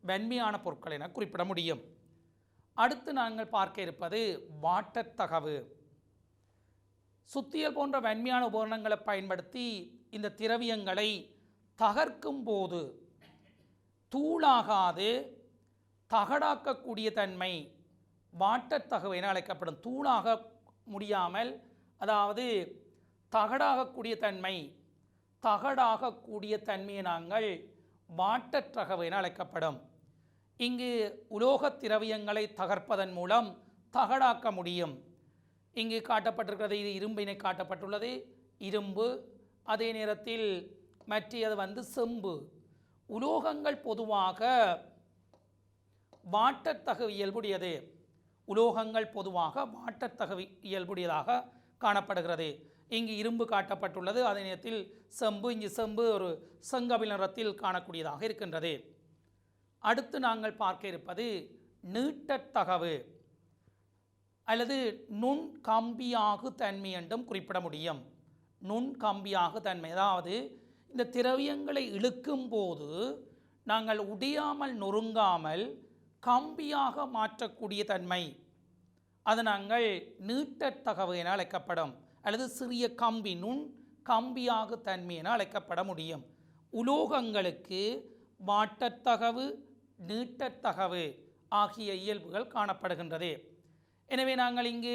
Speaker 1: வெண்மையான பொருட்கள் என குறிப்பிட முடியும். அடுத்து நாங்கள் பார்க்க இருப்பது வாட்டத்தகவு. சுத்தியல் போன்ற வெண்மையான உபகரணங்களை பயன்படுத்தி இந்த திரவியங்களை தகர்க்கும் போது தூளாகாது தகடாக்கக்கூடிய தன்மை வாட்டத்தகவு என அழைக்கப்படும். தூளாக முடியாமல், அதாவது தகடாகக்கூடிய தன்மையை நாங்கள் வாட்டத்தகவு என அழைக்கப்படும். இங்கு உலோகத் திரவியங்களை தகர்ப்பதன் மூலம் தகடாக்க முடியும். இங்கு காட்டப்பட்டிருக்கிறது, இது இரும்பினை காட்டப்பட்டுள்ளது, இரும்பு. அதே நேரத்தில் மற்றது செம்பு. உலோகங்கள் பொதுவாக வாட்டத்தகவு இயல்புடையது. உலோகங்கள் பொதுவாக வாட்டத்தகவு இயல்புடையதாக காணப்படுகிறது. இங்கு இரும்பு காட்டப்பட்டுள்ளது, அதே நேரத்தில் செம்பு. இங்கு செம்பு ஒரு செங்கபில் நிறத்தில் காணக்கூடியதாக இருக்கின்றது. அடுத்து நாங்கள் பார்க்க இருப்பது நீட்டத்தகவு அல்லது நுண்கம்பியாகு தன்மை என்றும் குறிப்பிட முடியும். நுண்கம்பியாகு தன்மை, அதாவது இந்த திரவியங்களை இழுக்கும் போது நாங்கள் உடையாமல் நொறுங்காமல் கம்பியாக மாற்றக்கூடிய தன்மை, அது நாங்கள் நீட்டத்தகவு என அழைக்கப்படும். அல்லது சிறிய கம்பி, நுண் கம்பியாகு தன்மை என அழைக்கப்பட முடியும். உலோகங்களுக்கு வாட்டத்தகவு, நீட்டத்தகவு ஆகிய இயல்புகள் காணப்படுகின்றது. எனவே நாங்கள் இங்கு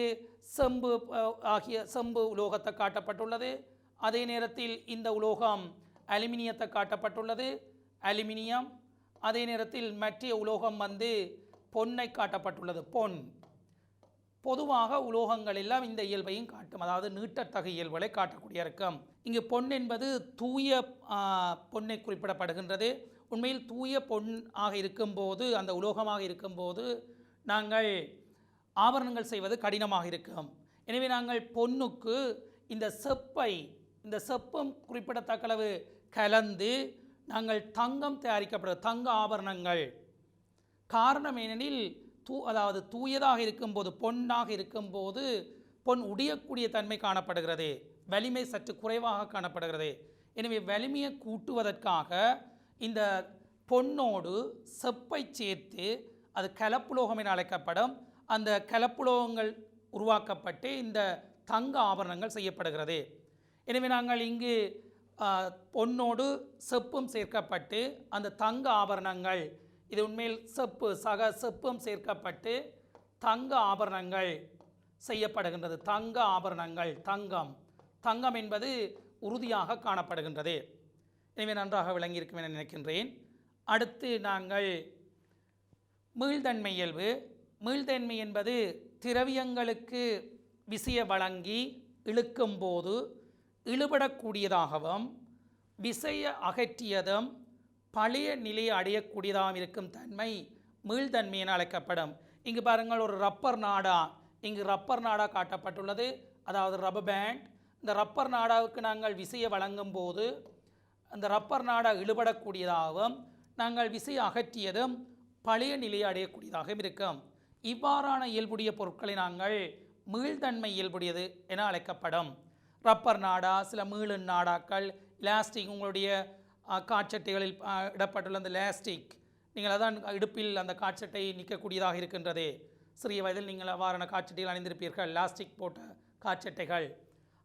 Speaker 1: செம்பு உலோகத்தை காட்டப்பட்டுள்ளது. அதே நேரத்தில் இந்த உலோகம் அலுமினியத்தை காட்டப்பட்டுள்ளது, அலுமினியம். அதே நேரத்தில் மற்ற உலோகம் பொன்னை காட்டப்பட்டுள்ளது, பொன். பொதுவாக உலோகங்கள் எல்லாம் இந்த இயல்பையும் காட்டும், அதாவது நீட்டத்தகு இயல்புகளை காட்டக்கூடிய இருக்கும். இங்கு பொன் என்பது தூய பொன்னை குறிப்பிடப்படுகின்றது. உண்மையில் தூய பொன் ஆக இருக்கும்போது, அந்த உலோகமாக இருக்கும்போது நாங்கள் ஆபரணங்கள் செய்வது கடினமாக இருக்கும். எனவே நாங்கள் பொன்னுக்கு இந்த செப்பம் குறிப்பிடத்தக்களவு கலந்து நாங்கள் தங்கம் தயாரிக்கப்படுகிறது, தங்க ஆபரணங்கள். காரணம் ஏனெனில் அதாவது தூயதாக இருக்கும்போது, பொன்னாக இருக்கும்போது பொன் உடையக்கூடிய தன்மை காணப்படுகிறது, வலிமை சற்று குறைவாக காணப்படுகிறது. எனவே வலிமையை கூட்டுவதற்காக இந்த பொன்னோடு செப்பை சேர்த்து அது கலப்புலோகம் என அழைக்கப்படும். அந்த கலப்புலோகங்கள் உருவாக்கப்பட்டு இந்த தங்க ஆபரணங்கள் செய்யப்படுகிறது. எனவே நாங்கள் இங்கு பொன்னோடு செப்பும் சேர்க்கப்பட்டு அந்த தங்க ஆபரணங்கள், இது உண்மையில் செப்பு சக செப்பும் சேர்க்கப்பட்டு தங்க ஆபரணங்கள் செய்யப்படுகின்றது. தங்க ஆபரணங்கள், தங்கம் என்பது உறுதியாக காணப்படுகின்றது. எனவே நன்றாக விளங்கியிருக்கும் என நினைக்கின்றேன். அடுத்து நாங்கள் மீள்தன்மை இயல்பு. மீள்தன்மை என்பது திரவியங்களுக்கு விசைய வழங்கி இழுக்கும் போது இழுபடக்கூடியதாகவும் விசைய அகற்றியதும் பழைய நிலையை அடையக்கூடியதாகவும் இருக்கும் தன்மை மீள்தன்மை என அழைக்கப்படும். இங்கு பாருங்கள், ஒரு ரப்பர் நாடா, இங்கு ரப்பர் நாடா காட்டப்பட்டுள்ளது, அதாவது ரப்பர் பேண்ட். இந்த ரப்பர் நாடாவுக்கு நாங்கள் விசையை வழங்கும் போது அந்த ரப்பர் நாடா இழுபடக்கூடியதாகவும் நாங்கள் விசையை அகற்றியதும் பழைய நிலையை அடையக்கூடியதாகவும் இருக்கும். இவ்வாறான இயல்புடைய பொருட்களை நாங்கள் மீள்தன்மை இயல்புடையது என அழைக்கப்படும். ரப்பர் நாடா, சில மீளின் நாடாக்கள், லாஸ்டிக், உங்களுடைய காட்சட்டைகளில் இடப்பட்டுள்ள அந்த லாஸ்டிக், நீங்கள் அதான் இடுப்பில் அந்த காட்சட்டை நிற்கக்கூடியதாக இருக்கின்றது. சிறிய வயதில் நீங்கள் அவ்வாறான காட்சட்டைகள் அணிந்திருப்பீர்கள், லாஸ்டிக் போட்ட காட்சட்டைகள்.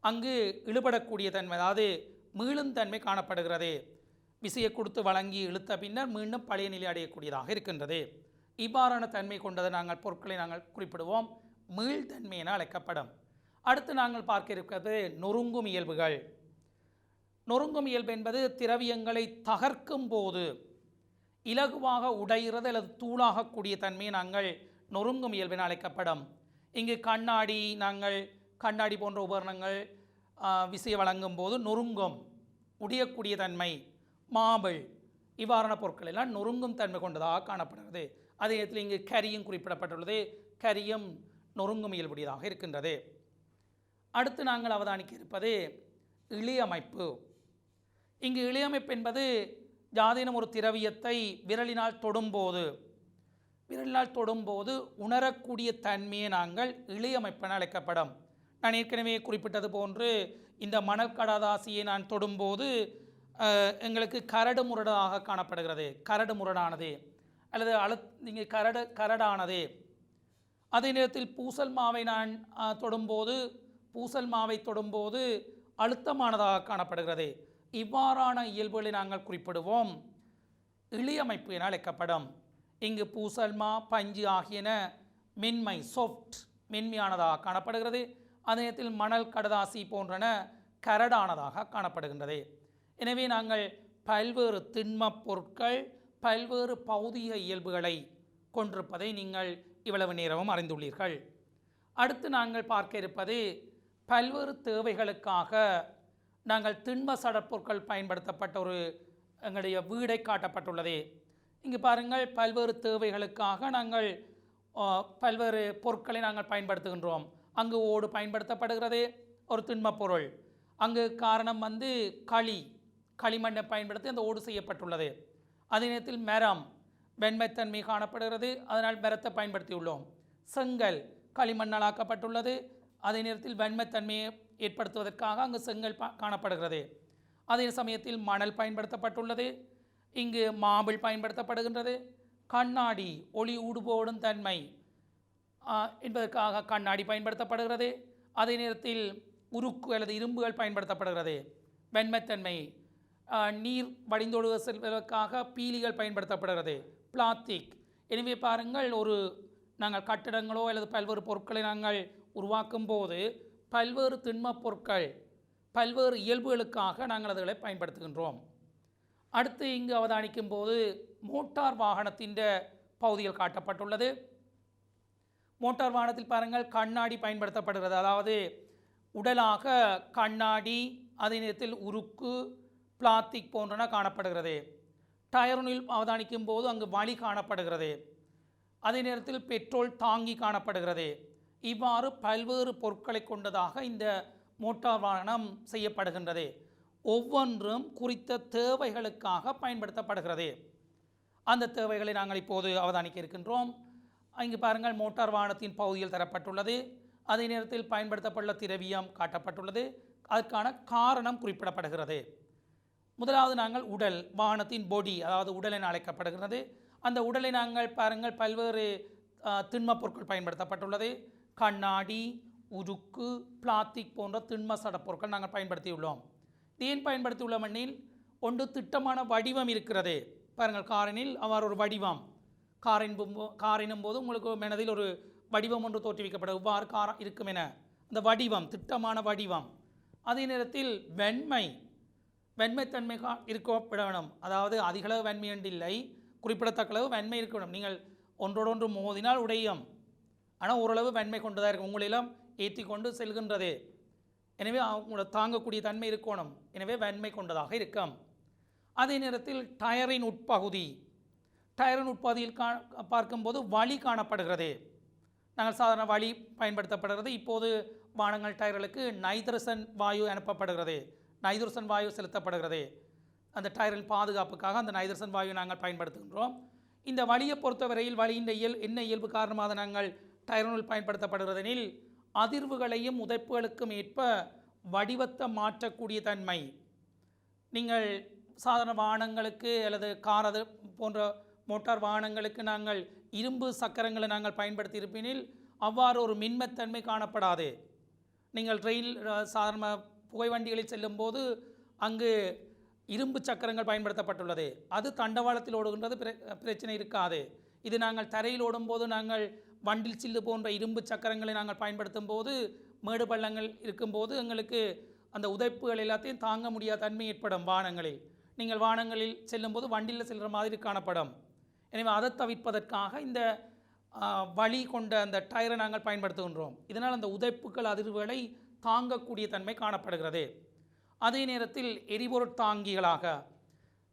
Speaker 1: அங்கு இழுபடக்கூடிய தன்மை, அதாவது மீளும் தன்மை காணப்படுகிறது. விசையை கொடுத்து வழங்கி இழுத்த பின்னர் மீண்டும் பழைய நிலை அடையக்கூடியதாக இருக்கின்றது. இவ்வாறான தன்மை கொண்டதை நாங்கள் பொருட்களை நாங்கள் குறிப்பிடுவோம், மீள்தன்மை என அழைக்கப்படும். அடுத்து நாங்கள் பார்க்க இருக்கிறது நொறுங்கும் இயல்புகள். நொறுங்கும் இயல்பு என்பது திரவியங்களை தகர்க்கும் போது இலகுவாக உடைகிறது அல்லது தூளாகக்கூடிய தன்மையை நாங்கள் நொறுங்கும் இயல்பு என அழைக்கப்படும். இங்கு கண்ணாடி போன்ற உபகரணங்கள் விசையை வழங்கும் போது நொறுங்கும், உடையக்கூடிய தன்மை. மாபிள், இவ்வாறான பொருட்கள் எல்லாம் நொறுங்கும் தன்மை கொண்டதாக காணப்படுகிறது. அதே நேரத்தில் இங்கு கரியும் குறிப்பிடப்பட்டுள்ளது, கரியும் நொறுங்கும் இயல்புடையதாக இருக்கின்றது. அடுத்து நாங்கள் அவதானிக்க இருப்பது இழையமைப்பு. இங்கு இழையமைப்பு என்பது யாதேனும் ஒரு திரவியத்தை விரலினால் தொடும்போது உணரக்கூடிய தன்மையை நாங்கள் இழையமைப்பென அழைக்கப்படும். நான் ஏற்கனவே குறிப்பிட்டது போன்று இந்த மணல் கடதாசியை நான் தொடும்போது எங்களுக்கு கரடு முரடாக காணப்படுகிறது, கரடு முரடானது அல்லது இங்கே கரடானது. அதே நேரத்தில் பூசல் மாவை நான் தொடும்போது அழுத்தமானதாக காணப்படுகிறது. இவ்வாறான இயல்புகளை நாங்கள் குறிப்பிடுவோம், இழையமைப்பு என அழைக்கப்படும். இங்கு பூசல்மா, பஞ்சு ஆகியன மென்மை, சாஃப்ட், மென்மையானதாக காணப்படுகிறது. அதே நேரத்தில் மணல் கடதாசி போன்றன கரடானதாக காணப்படுகின்றது. எனவே நாங்கள் பல்வேறு திண்மப் பொருட்கள் பல்வேறு பௌதிக இயல்புகளை கொண்டிருப்பதை நீங்கள் இவ்வளவு நேரமும் அறிந்துள்ளீர்கள். அடுத்து நாங்கள் பார்க்க இருப்பது பல்வேறு தேவைகளுக்காக நாங்கள் திண்ம சடப்பொருட்கள் பயன்படுத்தப்பட்ட ஒரு எங்களுடைய வீடை காட்டப்பட்டுள்ளது. இங்கு பாருங்கள், பல்வேறு தேவைகளுக்காக நாங்கள் பல்வேறு பொருட்களை நாங்கள் பயன்படுத்துகின்றோம். அங்கு ஓடு பயன்படுத்தப்படுகிறது, ஒரு திண்மப் பொருள். அங்கு காரணம் களிமண்ணை பயன்படுத்தி அந்த ஓடு செய்யப்பட்டுள்ளது. அதே நேரத்தில் மரம், வெண்மைத்தன்மை காணப்படுகிறது, அதனால் மரத்தை பயன்படுத்தியுள்ளோம். செங்கல் களிமண்ணால் ஆக்கப்பட்டுள்ளது, அதே நேரத்தில் வெண்மைத்தன்மையை ஏற்படுத்துவதற்காக அங்கு செங்கல் காணப்படுகிறது. அதே சமயத்தில் மணல் பயன்படுத்தப்பட்டுள்ளது. இங்கு மாபிள் பயன்படுத்தப்படுகின்றது. கண்ணாடி, ஒளி ஊடுபோடும் தன்மை என்பதற்காக கண்ணாடி பயன்படுத்தப்படுகிறது. அதே நேரத்தில் உருக்கு அல்லது இரும்புகள் பயன்படுத்தப்படுகிறது. வெண்மைத்தன்மை, நீர் வடிந்தொழுக செல்வதற்காக பீலிகள் பயன்படுத்தப்படுகிறது. பிளாஸ்டிக். எனவே பாருங்கள், நாங்கள் கட்டிடங்களோ அல்லது பல்வேறு பொருட்களை நாங்கள் உருவாக்கும் போது பல்வேறு திண்மப் பொருட்கள் பல்வேறு இயல்புகளுக்காக நாங்கள் அதுகளை பயன்படுத்துகின்றோம். அடுத்து இங்கு அவதானிக்கும் போது மோட்டார் வாகனத்தின் பகுதிகள் காட்டப்பட்டுள்ளது. மோட்டார் வாகனத்தில் பாருங்கள், கண்ணாடி பயன்படுத்தப்படுகிறது, அதாவது உடலாக கண்ணாடி, அதே நேரத்தில் உருக்கு, பிளாஸ்டிக் போன்றன காணப்படுகிறது. டயருனில் அவதானிக்கும் போது அங்கு வழி காணப்படுகிறது. அதே நேரத்தில் பெட்ரோல் தாங்கி காணப்படுகிறது. இவ்வாறு பல்வேறு பொருட்களை கொண்டதாக இந்த மோட்டார் வாகனம் செய்யப்படுகின்றது. ஒவ்வொன்றும் குறித்த தேவைகளுக்காக பயன்படுத்தப்படுகிறது. அந்த தேவைகளை நாங்கள் இப்போது அவதானிக்க இருக்கின்றோம். இங்கு பாருங்கள், மோட்டார் வாகனத்தின் பகுதியில் தரப்பட்டுள்ளது. அதே நேரத்தில் பயன்படுத்தப்பட்டுள்ள திரவியம் காட்டப்பட்டுள்ளது. அதற்கான காரணம் குறிப்பிடப்படுகிறது. முதலாவது நாங்கள் உடல், வாகனத்தின் பொடி, அதாவது உடல் என அழைக்கப்படுகிறது. அந்த உடலை நாங்கள் பாருங்கள், பல்வேறு திண்மப் பொருட்கள் பயன்படுத்தப்பட்டுள்ளது. கண்ணாடி, உருக்கு, பிளாஸ்டிக் போன்ற திண்ம சடப்பொருட்கள் நாங்கள் பயன்படுத்தியுள்ளோம். ஏன் பயன்படுத்தியுள்ள மண்ணில் ஒன்று திட்டமான வடிவம் இருக்கிறது. பாருங்கள், காரினில் அவர் ஒரு வடிவம், காரினும் போது உங்களுக்கு மனதில் ஒரு வடிவம் ஒன்று தோற்றுவிக்கப்படும், இவ்வாறு காரம் இருக்கும் என அந்த வடிவம் திட்டமான வடிவம். அதே நேரத்தில் வெண்மைத்தன்மை இருக்க வேணும். அதாவது அதிகளவு வெண்மை என்று இல்லை, குறிப்பிடத்தக்க அளவு வெண்மை இருக்க வேணும். நீங்கள் ஒன்றோடொன்று மோதினால் உடையும், ஆனால் ஓரளவு வெண்மை கொண்டதாக இருக்கும், உங்களிடம் ஏற்றி கொண்டு செல்கின்றது. எனவே அவங்களோட தாங்கக்கூடிய தன்மை இருக்கணும். எனவே வெண்மை கொண்டதாக இருக்கும். அதே நேரத்தில் டயரின் உட்பகுதியில் பார்க்கும்போது வழி காணப்படுகிறது. நாங்கள் சாதாரண வழி பயன்படுத்தப்படுகிறது. இப்போது வாகனங்கள் டயர்களுக்கு நைட்ரசன் வாயு அனுப்பப்படுகிறது, நைட்ரசன் வாயு செலுத்தப்படுகிறது. அந்த டயரின் பாதுகாப்புக்காக அந்த நைட்ரசன் வாயு நாங்கள் பயன்படுத்துகின்றோம். இந்த வழியை பொறுத்தவரையில் வழியின் என்ன இயல்பு காரணமாக நாங்கள் டயரினுள் பயன்படுத்தப்படுகிறதெனில் அதிர்வுகளையும் உதைப்புகளுக்கும் ஏற்ப வடிவத்தை மாற்றக்கூடிய தன்மை. நீங்கள் சாதாரண வாகனங்களுக்கு அல்லது கார் அது போன்ற மோட்டார் வாகனங்களுக்கு நாங்கள் இரும்பு சக்கரங்களை நாங்கள் பயன்படுத்தி இருப்பினில் அவ்வாறு ஒரு மின்மத்தன்மை காணப்படாது. நீங்கள் ரயில் சாதாரண புகை வண்டிகளில் செல்லும்போது அங்கு இரும்பு சக்கரங்கள் பயன்படுத்தப்பட்டுள்ளது, அது தண்டவாளத்தில் ஓடுகின்றது, பிரச்சனை இருக்காது. இது நாங்கள் தரையில் ஓடும்போது நாங்கள் வண்டில் சில்லு போன்ற இரும்பு சக்கரங்களை நாங்கள் பயன்படுத்தும் போது மேடு பள்ளங்கள் இருக்கும்போது எங்களுக்கு அந்த உதைப்புகள் எல்லாத்தையும் தாங்க முடியாத தன்மை ஏற்படும். வாகனங்களில் நீங்கள் வாகனங்களில் செல்லும்போது வண்டியில் செல்கிற மாதிரி காணப்படும். எனவே அதை தவிர்ப்பதற்காக இந்த வழி கொண்ட அந்த டயரை நாங்கள் பயன்படுத்துகின்றோம். இதனால் அந்த உதைப்புகள் அதிர்வுகளை தாங்கக்கூடிய தன்மை காணப்படுகிறது. அதே நேரத்தில் எரிபொருள் தாங்கிகளாக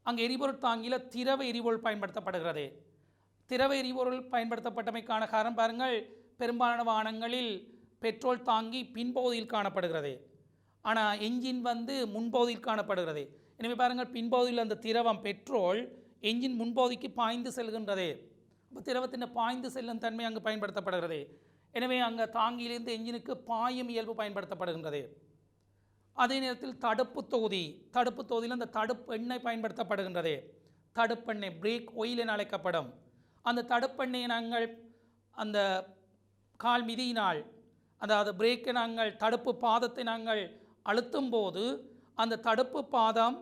Speaker 1: அங்கே எரிபொருள் தாங்கியில் திரவ எரிபொருள் பயன்படுத்தப்படுகிறது. திரவ எரிபொருள் பயன்படுத்தப்பட்டமைக்கான காரணம் பாருங்கள், பெரும்பாலான வாகனங்களில் பெட்ரோல் தாங்கி பின்பகுதியில் காணப்படுகிறது, ஆனால் என்ஜின் முன்பகுதியில் காணப்படுகிறது. எனவே பாருங்கள், பின்பகுதியில் அந்த திரவம் பெட்ரோல் என்ஜின் முன்பகுதிக்கு பாய்ந்து செல்கின்றது. அப்போ திரவத்தின் பாய்ந்து செல்லும் தன்மை அங்கு பயன்படுத்தப்படுகிறது. எனவே அங்கே தாங்கியிலிருந்து என்ஜினுக்கு பாயும் இயல்பு பயன்படுத்தப்படுகின்றது. அதே நேரத்தில் தடுப்பு தொகுதியில் அந்த தடுப்பு எண்ணெய் பயன்படுத்தப்படுகின்றது. தடுப்பெண்ணெய் பிரேக் ஆயில் என அழைக்கப்படும். அந்த தடுப்பெண்ணெயை நாங்கள் அந்த கால் மிதியினால், அதாவது பிரேக்கை நாங்கள் தடுப்பு பாதத்தை நாங்கள் அழுத்தும் போது அந்த தடுப்பு பாதம்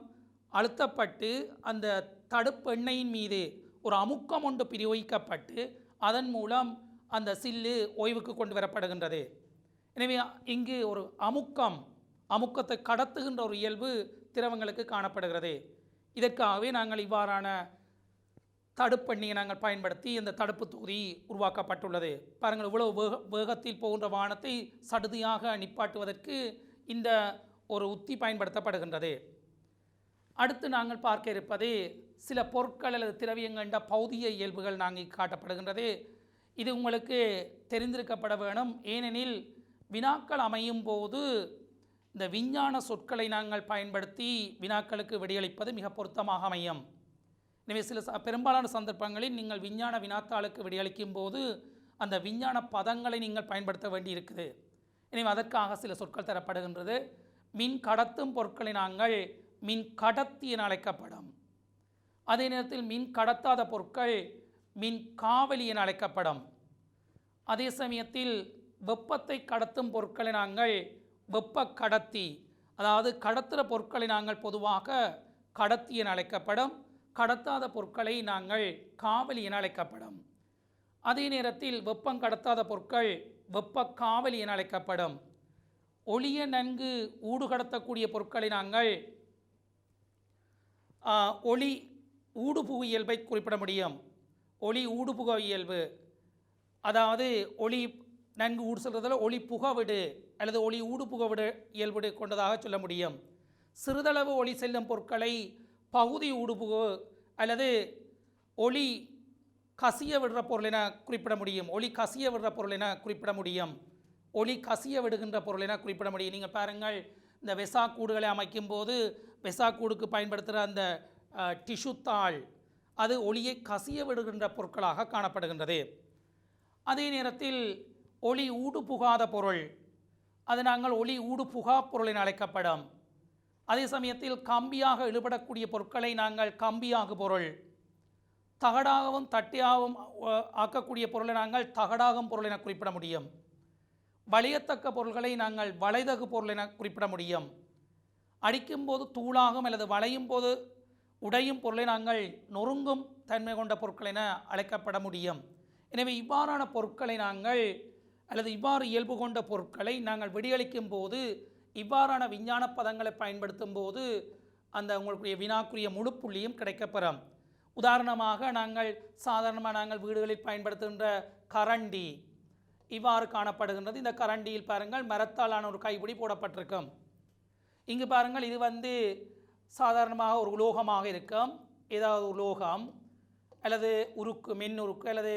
Speaker 1: அழுத்தப்பட்டு அந்த தடுப்பெண்ணெயின் மீது ஒரு அமுக்கம் ஒன்று பிரயோகிக்கப்பட்டு அதன் மூலம் அந்த சில்லு ஓய்வுக்கு கொண்டு வரப்படுகின்றது. எனவே இங்கு ஒரு அமுக்கத்தை கடத்துகின்ற ஒரு இயல்பு திரவங்களுக்கு காணப்படுகிறது. இதற்காகவே நாங்கள் இவ்வாறான தடுப்பெண்ணியை நாங்கள் பயன்படுத்தி இந்த தடுப்பு தொகுதி உருவாக்கப்பட்டுள்ளது. பாருங்கள், இவ்வளவு வேகத்தில் போகின்ற வாகனத்தை சடுதியாக நிப்பாட்டுவதற்கு இந்த ஒரு உத்தி பயன்படுத்தப்படுகின்றது. அடுத்து நாங்கள் பார்க்க இருப்பது சில பொருட்கள் அல்லது திரவியங்கண்ட பௌதிக இயல்புகள் நாங்கள் காட்டப்படுகின்றது. இது உங்களுக்கு தெரிந்திருக்கப்பட வேணும். ஏனெனில் வினாக்கள் அமையும் போது இந்த விஞ்ஞான சொற்களை நாங்கள் பயன்படுத்தி வினாக்களுக்கு விடையளிப்பது மிக பொருத்தமாக அமையும். எனவே பெரும்பாலான சந்தர்ப்பங்களில் நீங்கள் விஞ்ஞான வினாத்தாளுக்கு விடையளிக்கும் போது அந்த விஞ்ஞான பதங்களை நீங்கள் பயன்படுத்த வேண்டி இருக்குது. எனவே அதற்காக சில சொற்கள் தரப்படுகின்றது. மின் கடத்தும் பொருட்களை நாங்கள் மின் கடத்தி என அழைக்கப்படும். அதே நேரத்தில் மின் கடத்தாத பொருட்கள் மின் காவலி என அழைக்கப்படும். அதே சமயத்தில் வெப்பத்தை கடத்தும் பொருட்களை நாங்கள் வெப்ப கடத்தி, அதாவது கடத்துகிற பொருட்களை நாங்கள் பொதுவாக கடத்தி என அழைக்கப்படும். கடத்தாத பொருட்களை நாங்கள் காவலி என அழைக்கப்படும். அதே நேரத்தில் வெப்பம் கடத்தாத பொருட்கள் வெப்ப காவலி என அழைக்கப்படும். ஒளியை நன்கு ஊடுகடத்தக்கூடிய பொருட்களை நாங்கள் ஒளி ஊடுபுகு இயல்பை குறிப்பிட முடியும். ஒளி ஊடுபுக இயல்பு, அதாவது ஒளி நன்கு ஊடு செல்றதில் ஒளி புகவிடு அல்லது ஒளி ஊடுபுகவிடு இயல்பு கொண்டதாக சொல்ல முடியும். சிறிதளவு ஒளி செல்லும் பொருட்களை பகுதி ஊடுபுகு அல்லது ஒளி கசிய விடுற பொருள் என குறிப்பிட முடியும். ஒளி கசிய விடுற பொருள் என குறிப்பிட முடியும். ஒளி கசிய விடுகின்ற பொருள் என குறிப்பிட முடியும். நீங்கள் பாருங்கள், இந்த வெசாக்கூடுகளை அமைக்கும் போது வெசாக்கூடுக்கு பயன்படுத்துகிற அந்த டிஷ்யூ தாள் அது ஒளியை கசிய விடுகின்ற பொருட்களாக காணப்படுகின்றது. அதே நேரத்தில் ஒளி ஊடு புகாத பொருள் அது நாங்கள் ஒளி ஊடு புகா பொருள் என அழைக்கப்படும். அதே சமயத்தில் கம்பியாக இழுபடக்கூடிய பொருட்களை நாங்கள் கம்பியாகு பொருள், தகடாகவும் தட்டியாகவும் ஆக்கக்கூடிய பொருளை நாங்கள் தகடாகும் பொருள் என குறிப்பிட முடியும். வளையத்தக்க பொருள்களை நாங்கள் வளைதகு பொருள் என குறிப்பிட முடியும். அடிக்கும்போது தூளாகும் அல்லது வளையும் போது உடையும் பொருளை நாங்கள் நொறுங்கும் தன்மை கொண்ட பொருட்கள் என அழைக்கப்பட முடியும். எனவே இவ்வாறான பொருட்களை நாங்கள் அல்லது இவ்வாறு இயல்பு கொண்ட பொருட்களை நாங்கள் விடியளிக்கும் போது இவ்வாறான விஞ்ஞான பதங்களை பயன்படுத்தும் போது அந்த உங்களுடைய வினாக்குரிய முழு புள்ளியும் கிடைக்கப்பெறும். உதாரணமாக சாதாரணமாக நாங்கள் வீடுகளில் பயன்படுத்துகின்ற கரண்டி இவ்வாறு காணப்படுகின்றது. இந்த கரண்டியில் பாருங்கள் மரத்தாலான ஒரு கைப்பிடி போடப்பட்டிருக்கும். இங்கு பாருங்கள் இது சாதாரணமாக ஒரு உலோகமாக இருக்கும். ஏதாவது உலோகம் அல்லது உருக்கு, மின் உருக்கு அல்லது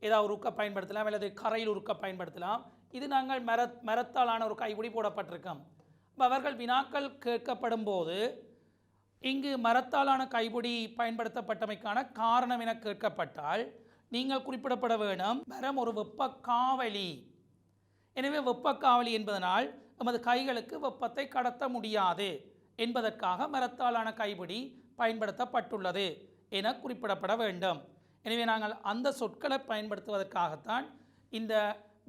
Speaker 1: ஏதாவது உருக்க பயன்படுத்தலாம் அல்லது கரையில் உருக்க பயன்படுத்தலாம். இது நாங்கள் மரத்தாலான ஒரு கைப்பிடி போடப்பட்டிருக்கோம். அவர்கள் வினாக்கள் கேட்கப்படும் போது இங்கு மரத்தாலான கைப்பிடி பயன்படுத்தப்பட்டமைக்கான காரணம் என கேட்கப்பட்டால் நீங்கள் குறிப்பிடப்பட வேண்டும் மரம் ஒரு வெப்ப காவலி. எனவே வெப்ப காவலி என்பதனால் நமது கைகளுக்கு வெப்பத்தை கடத்த முடியாது என்பதற்காக மரத்தாலான கைப்பிடி பயன்படுத்தப்பட்டுள்ளது என குறிப்பிடப்பட வேண்டும். எனவே நாங்கள் அந்த சொற்களை பயன்படுத்துவதற்காகத்தான் இந்த